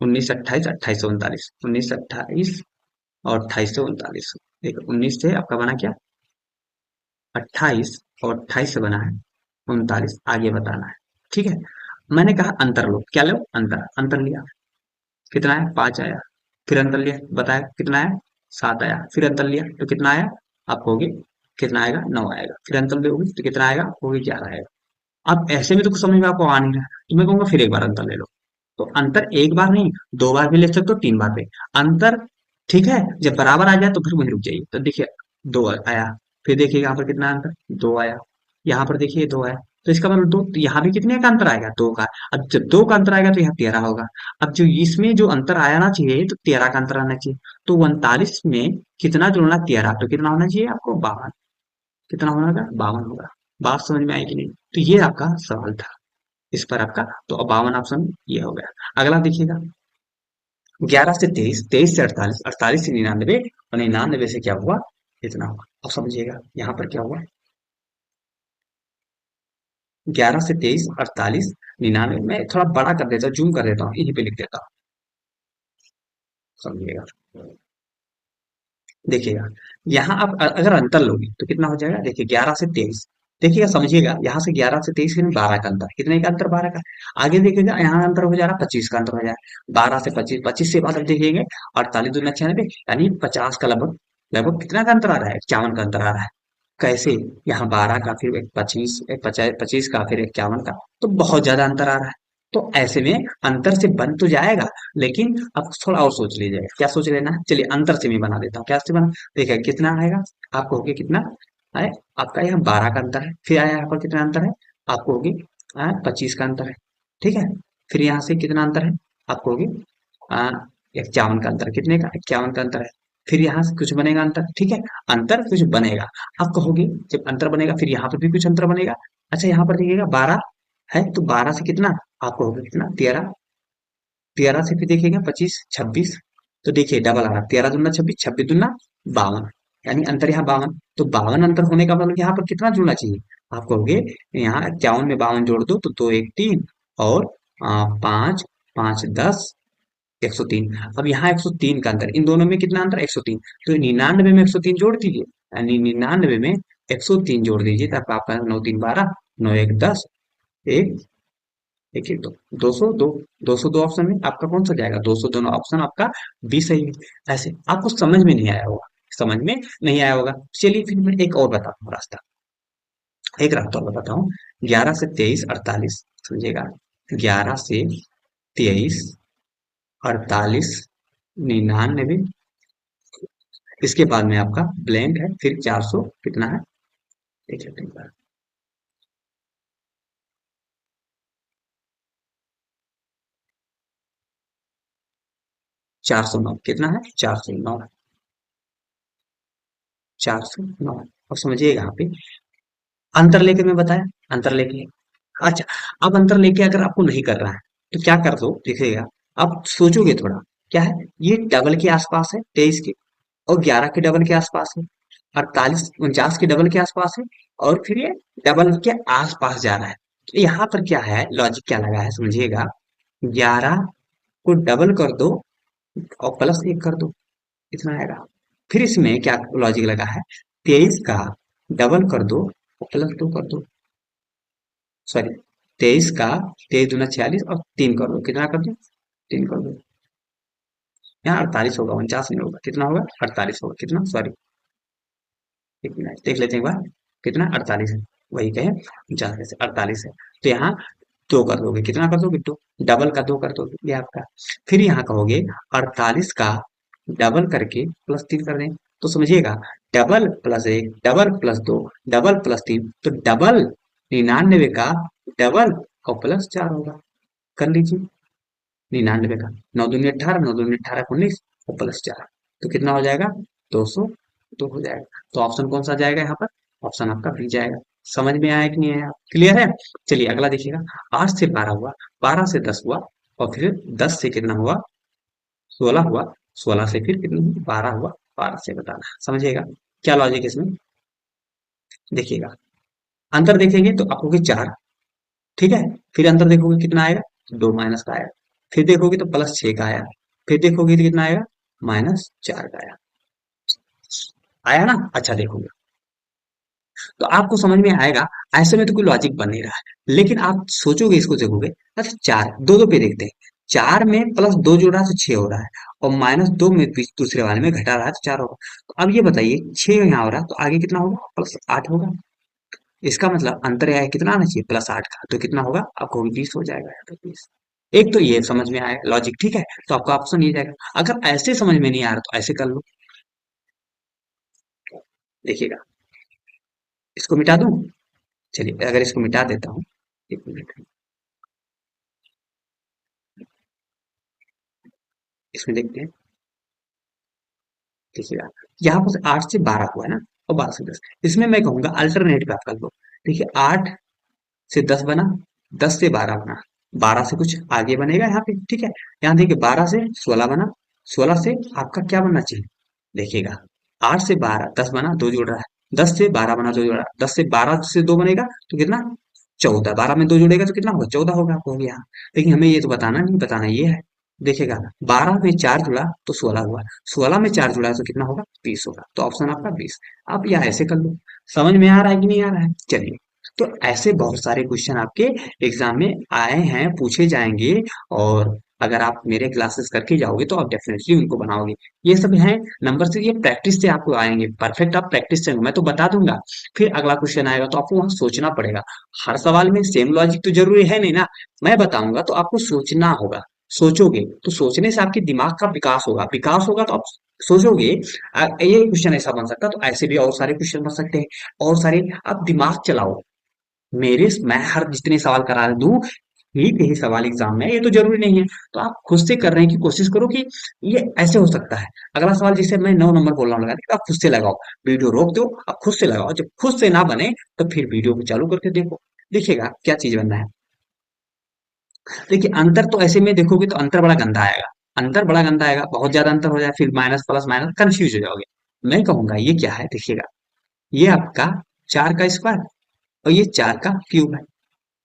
19 से 28, 28 से 39, 19 से 28 और 28 से 39। देखो 19 से आपका बना क्या, 28, और 28 से बना है 39, आगे बताना है। ठीक है, मैंने कहा अंतर लो, क्या लो, अंतर, अंतर लिया, कितना है, 5 आया। फिर अंतर लिया, बताया कितना है, 7 आया। फिर अंतर लिया तो कितना आया, आप कहोगे कितना आएगा, 9 आएगा। फिर अंतर लोगे तो कितना आएगा, आप कहोगे 11 आएगा। अब ऐसे में तो कुछ समझ में आपको आ नहीं रहा, तो मैं कहूंगा फिर एक बार अंतर ले लो। तो अंतर एक बार नहीं, 2 बार भी ले सकते हो, 3 बार भी अंतर। ठीक है, जब बराबर आ जाए तो फिर वहीं रुक जाइए। तो देखिए 2 आया, फिर देखिए यहाँ पर कितना अंतर, 2 आया। यहाँ पर देखिए 2 आया, तो इसका मतलब 2, तो यहाँ भी कितने का अंतर आएगा, 2 का। अब जब 2 का अंतर आएगा तो यहाँ 13 होगा। अब जो इसमें जो अंतर आना चाहिए, तो 13 का अंतर आना चाहिए। तो 39 में कितना जोड़ना, 13, तो कितना होना चाहिए आपको, 52। कितना होगा, 52 होगा। बात समझ में आई कि नहीं? तो ये आपका सवाल था इस पर आपका। तो 52 ऑप्शन ये हो गया। अगला देखिएगा, 11 से 23, 23 से 48, 48 से 99, और 99 से क्या हुआ, इतना हुआ। अब समझिएगा यहाँ पर क्या हुआ, 11 से 23, 48, 99, में थोड़ा बड़ा कर देता हूँ, जूम कर देता हूँ, यहीं पे लिख देता हूँ, समझिएगा। देखिएगा, यहाँ आप अगर अंतर लोगे तो कितना हो जाएगा, देखिए 11 से 23, देखिएगा समझिएगा, यहाँ से 11 से 23 में 12 का अंतर, कितने का अंतर, 12 का। आगे देखिएगा यहाँ अंतर हो जा रहा है, 25 का अंतर हो जाएगा, 12 से 25, 25 से बाद अब देखिएगा 48 दूना 96, यानी 50 का लगभग, लगभग कितना का अंतर आ रहा है, 51 का अंतर आ रहा है। कैसे, यहाँ 12 का, फिर एक 25, एक 25 का, फिर 51 का, तो बहुत ज्यादा अंतर आ रहा है। तो ऐसे में अंतर से बन तो जाएगा, लेकिन अब थोड़ा और सोच लीजिएगा, क्या सोच लेना है, चलिए अंतर से मैं बना देता हूँ, क्या से बना, देखिए कितना आएगा, आपको होगी कितना है, आपका यहाँ 12 का अंतर है, फिर आया यहाँ पर कितना अंतर है, आपको होगी 25 का अंतर है। ठीक है, फिर यहाँ से कितना अंतर है, आपको होगी 51 का अंतर, कितने का, 51 का अंतर है। फिर यहाँ से कुछ बनेगा अंतर, ठीक है, अंतर कुछ बनेगा। आप कहोगे जब अंतर बनेगा फिर यहाँ पर भी कुछ अंतर बनेगा। अच्छा यहाँ पर देखिएगा 12 है, तो 12 से कितना, आपको होगा कितना, 13, 13 से फिर देखिएगा 25, 26, तो देखिए डबल आ रहा, 13 दूना 26, 26 दूना 52, यानी अंतर यहाँ 52। तो 52 अंतर होने का मतलब यहाँ पर कितना जुड़ना चाहिए, आप कहोगे यहाँ 51 में 52 जोड़ दो तो 2 1 3, और 5 5 10, 103। अब यहाँ 103 का अंतर, इन दोनों में कितना अंतर, 103। तो 99 में 103 जोड़ दीजिए, यानी 99 में 103 जोड़ दीजिए, तब आपका 9 3 12, 9 1 10, एक एक एक दो, 202, 202 ऑप्शन में आपका कौन सा जाएगा, 200 दोनों ऑप्शन आपका बी सही है। ऐसे आपको समझ में नहीं आया होगा, समझ में नहीं आया होगा, चलिए फिर मैं एक और बताता हूँ रास्ता, एक रास्ता और बताता हूँ। 11 से 23, 48, समझिएगा, 11 से 23, 48, 99, इसके बाद में आपका ब्लैंक है, फिर 400 कितना है, देख लेते हैं एक बार। 409 कितना है, 409, 409। अब समझिए यहाँ पे अंतर लेके मैं बताया, अंतर लेके, अच्छा, अब अंतर लेके अगर आपको नहीं कर रहा है तो क्या कर दो, देखिएगा, अब सोचोगे थोड़ा, क्या है, ये डबल के आसपास है 23 के, और 11 के डबल के आसपास है, 48 49 के डबल के आसपास है, और फिर ये डबल के आसपास जा रहा है। तो यहाँ पर क्या है, लॉजिक क्या लगा है, समझिएगा, 11 को डबल कर दो और प्लस 1 कर दो, इतना आएगा। फिर इसमें क्या लॉजिक लगा है, 23 का डबल कर दो और प्लस 2 कर दो, सॉरी, 23 का, 23 दूना 46, और 3 कर दो, कितना कर दो, 3 कर दो, यहाँ 48 होगा, 49 नहीं होगा, कितना होगा, 48 होगा, कितना, सॉरी, एक मिनट देख लेते हैं एक बार, कितना, 48 है, वही कहे 49 में से 48 है। तो यहाँ 2 कर दोगे, कितना कर दोगे, 2, डबल का 2 कर दोगे, ये आपका। फिर यहाँ कहोगे 48 का डबल करके प्लस 3 कर दें, तो समझिएगा, double plus 1, double plus 2, double plus 3, तो डबल 99 का डबल और प्लस 4 होगा, कर लीजिए, 99 का 9 दूनी 18, 9 दूनी 18 19, और प्लस 4, तो कितना हो जाएगा, 202 हो जाएगा। तो ऑप्शन कौन सा जाएगा यहाँ पर, ऑप्शन आपका बी जाएगा। समझ में आया कि नहीं आया, क्लियर है। चलिए अगला देखिएगा, 8 से 12 हुआ, 12 से 10 हुआ, और फिर 10 से कितना हुआ, 16 हुआ, 16 से फिर कितना हुआ, 12 हुआ, 12 से बताना, समझिएगा क्या लॉजिक इसमें। देखिएगा, अंतर देखेंगे तो आपको 4, ठीक है, फिर अंतर देखोगे कितना आएगा, 2 माइनस का आएगा, फिर देखोगे तो प्लस 6 का आया, फिर देखोगे तो कितना आएगा, -4 का आया। आया ना? अच्छा देखो, तो आपको समझ में आएगा। ऐसे में तो कोई लॉजिक बन नहीं रहा है, लेकिन आप सोचोगे, इसको देखोगे। अच्छा, चार दो दो पे देखते हैं। चार में प्लस दो जोड़ रहा है तो छह हो रहा है, और माइनस दो में दूसरे वाले में घटा रहा है तो चार होगा। तो अब ये बताइए, छह यहाँ हो रहा है तो आगे कितना होगा? प्लस आठ होगा। इसका मतलब अंतर यहाँ कितना आना चाहिए? प्लस आठ का। तो कितना होगा आपको? 20 हो जाएगा, यहाँ पे 20। एक तो ये समझ में आया लॉजिक, ठीक है। तो आपका ऑप्शन ये जाएगा। अगर ऐसे समझ में नहीं आ रहा तो ऐसे कर लो। देखिएगा, इसको मिटा दूं? चलिए, अगर इसको मिटा देता हूँ, एक मिनट, इसमें देखते हैं। देखिएगा, यहाँ पर 8 से 12 हुआ है ना, और 12 से 10। इसमें मैं कहूंगा अल्टरनेट पे आप कर लो। देखिए, 8 से 10 बना, 10 से 12 बना, 12 से कुछ आगे बनेगा यहाँ पे, ठीक है। यहाँ देखिए, 12 से 16 बना, 16 से आपका क्या बनना चाहिए? देखिएगा, 8 से 12, 10 बना, दो जोड़ रहा है। 10 से 12 बना, दो जोड़ रहा है। 10 से 12 से दो बनेगा तो कितना? 14। 12 में दो जुड़ेगा तो कितना होगा? 14 होगा, आपको हो गया। लेकिन हमें ये तो बताना नहीं, बताना ये है। देखिएगा, 12 में 4 जुड़ा तो 16 हुआ, 16 में 4 जुड़ा तो कितना होगा? 20 होगा। तो ऑप्शन आपका 20। आप या ऐसे कर लो। समझ में आ रहा है कि नहीं आ रहा है? चलिए, तो ऐसे बहुत सारे क्वेश्चन आपके एग्जाम में आए हैं, पूछे जाएंगे। और अगर आप मेरे क्लासेस करके जाओगे तो आप डेफिनेटली उनको बनाओगे। ये सब है नंबर से, ये प्रैक्टिस से आपको आएंगे परफेक्ट। आप प्रैक्टिस से, मैं तो बता दूंगा, फिर अगला क्वेश्चन आएगा तो आपको वहां सोचना पड़ेगा। हर सवाल में सेम लॉजिक तो जरूरी है नहीं ना। मैं बताऊंगा तो आपको सोचना होगा। सोचोगे तो सोचने से आपके दिमाग का विकास होगा, विकास होगा तो आप सोचोगे। ये क्वेश्चन ऐसा बन सकता है, तो ऐसे भी और सारे क्वेश्चन बन सकते हैं। और सारे, आप दिमाग चलाओ। मैं हर जितने सवाल करा दूं, ठीक यही सवाल एग्जाम में है, ये तो जरूरी नहीं है। तो आप खुद से करने की कोशिश करो कि ये ऐसे हो सकता है। अगला सवाल जैसे मैं 9 नंबर बोल रहा हूँ लगाने का, आप खुद से लगाओ। वीडियो रोक दो, आप खुद से लगाओ। जब खुद से ना बने तो फिर वीडियो को चालू करके देखो। देखिएगा क्या चीज बनना है। देखिए, अंतर तो ऐसे में देखोगे तो अंतर बड़ा गंदा आएगा। अंतर बड़ा गंदा आएगा, बहुत ज्यादा अंतर हो जाए, फिर माइनस प्लस माइनस कंफ्यूज हो जाओगे। मैं कहूंगा ये क्या है, देखिएगा, ये आपका 4 का स्क्वायर, और ये 4 का क्यूब है।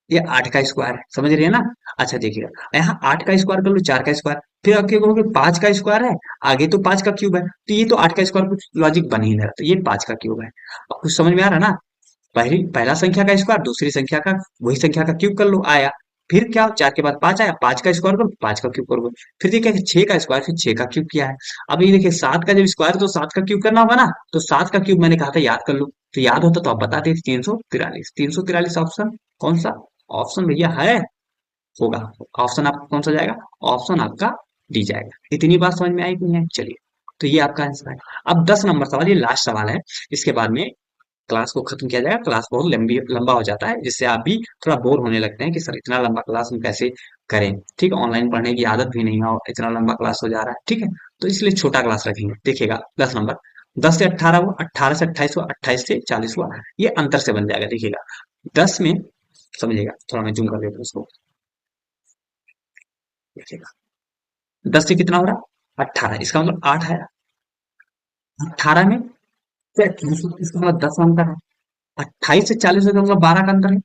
ये 8 का स्क्वायर है, समझ रहे हैं ना? अच्छा देखिएगा, यहाँ 8 का स्क्वायर कर लो, 4 का स्क्वायर, फिर आपके कहोगे 5 का स्क्वायर है, आगे तो 5 का क्यूब है, तो ये तो 8 का स्क्वायर, कुछ लॉजिक बन ही नहीं रहा, तो ये 5 का क्यूब है। अब कुछ समझ में आ रहा है ना? पहला संख्या का स्क्वायर, दूसरी संख्या का, वही संख्या का क्यूब कर लो, आया। फिर क्या, 4 के बाद 5 आया, 5 का स्क्वायर करो, 5 का क्यूब करो। फिर देखिए 6 का स्क्वायर, फिर 6 का क्यूब किया है। अब ये देखिए, 7 का जब स्क्वायर तो 7 का क्यूब करना होगा ना, तो 7 का क्यूब मैंने कहा था याद कर लो। तो याद होता तो आप बताते, 343, 343 ऑप्शन कौन सा? ऑप्शन भैया है, होगा। ऑप्शन आपका कौन सा जाएगा? ऑप्शन आपका डी जाएगा। इतनी बात समझ में आई कि नहीं आई? चलिए, तो ये आपका आंसर है। अब 10 नंबर सवाल, ये लास्ट सवाल है। इसके बाद में क्लास को खत्म किया जाएगा। क्लास बहुत लंबी लंबा हो जाता है, जिससे आप भी थोड़ा बोर होने लगते हैं कि सर इतना लंबा क्लास हम कैसे करें। ठीक है, ऑनलाइन पढ़ने की आदत भी नहीं हो, इतना लंबा क्लास हो जा रहा है, ठीक है। तो इसलिए छोटा क्लास रखेंगे। देखिएगा, 10 नंबर, 10 से 18 हुआ, 18 से 28 हुआ, 28 से 40 हुआ। ये अंतर से बन जाएगा। देखिएगा, 10 में, समझिएगा, थोड़ा मैं जूम कर देता हूँ इसको। देखिएगा, 10 से कितना हो रहा? 18, इसका मतलब 8 है। 18 में से 28, इसका मतलब 10 अंतर है। 28 से 40 का मतलब 12 का अंतर है।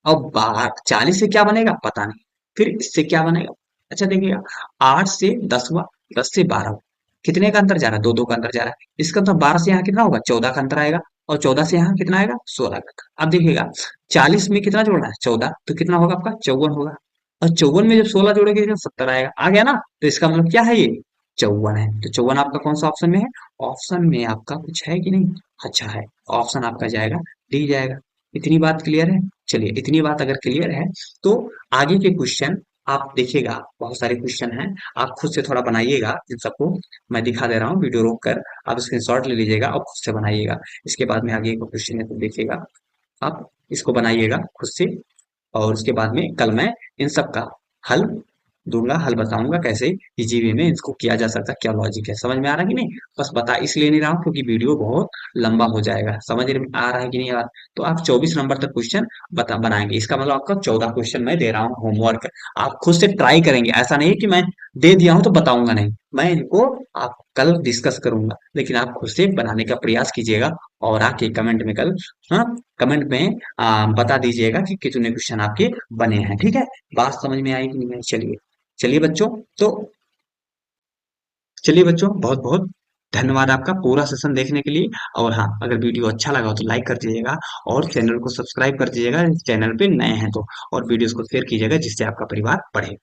और 40 से क्या बनेगा पता नहीं, फिर इससे क्या बनेगा? अच्छा देखिएगा, 8 से 10 हुआ, 10 से 12 हुआ, कितने का अंतर जा रहा है? दो दो का अंतर जा रहा है। इसका मतलब 12 से यहाँ कितना होगा? 14 का अंतर आएगा। और 14 से यहाँ कितना आएगा? 16 का अंतर। अब देखिएगा, 40 में कितना जोड़ना है? 14, तो कितना होगा आपका? 54 होगा। और 54 में जब 16 जोड़ेंगे तो 70 आएगा, आ गया ना? तो इसका मतलब क्या है? ये 54 है। तो 54 आपका कौन सा ऑप्शन में है? ऑप्शन में आपका कुछ है कि नहीं? अच्छा है, ऑप्शन आपका जाएगा, डी जाएगा। इतनी बात क्लियर है? चलिए, इतनी बात अगर क्लियर है तो आगे के क्वेश्चन आप देखिएगा, बहुत सारे क्वेश्चन हैं। आप खुद से थोड़ा बनाइएगा इन सबको। मैं दिखा दे रहा हूँ वीडियो रोक कर, आप स्क्रीनशॉट ले लीजिएगा और खुद से बनाइएगा। इसके बाद में आगे का क्वेश्चन है तो देखिएगा, आप इसको बनाइएगा खुद से। और उसके बाद में कल मैं इन सब का हल दूंगा, हल बताऊंगा कैसे इजी वे में इसको किया जा सकता है, क्या लॉजिक है। समझ में आ रहा है कि नहीं? बस बता इसलिए नहीं रहा हूँ क्योंकि वीडियो बहुत लंबा हो जाएगा। समझ में आ रहा है कि नहीं यार? तो आप 24 नंबर तक क्वेश्चन बता बनाएंगे, इसका मतलब आपका 14 क्वेश्चन मैं दे रहा हूँ होमवर्क। आप खुद से ट्राई करेंगे, ऐसा नहीं कि मैं दे दिया हूँ तो बताऊंगा नहीं। मैं इनको आप कल डिस्कस करूंगा, लेकिन आप खुद से बनाने का प्रयास कीजिएगा। और आके कमेंट में कल, हाँ, कमेंट में बता दीजिएगा कि कितने क्वेश्चन आपके बने हैं, ठीक है। बात समझ में आई कि नहीं आई? चलिए, चलिए बच्चों, तो चलिए बच्चों, बहुत बहुत धन्यवाद आपका पूरा सेशन देखने के लिए। और हाँ, अगर वीडियो अच्छा लगा हो तो लाइक कर दीजिएगा और चैनल को सब्सक्राइब कर दीजिएगा, चैनल पे नए हैं तो। और वीडियोस को शेयर कीजिएगा जिससे आपका परिवार बढ़े।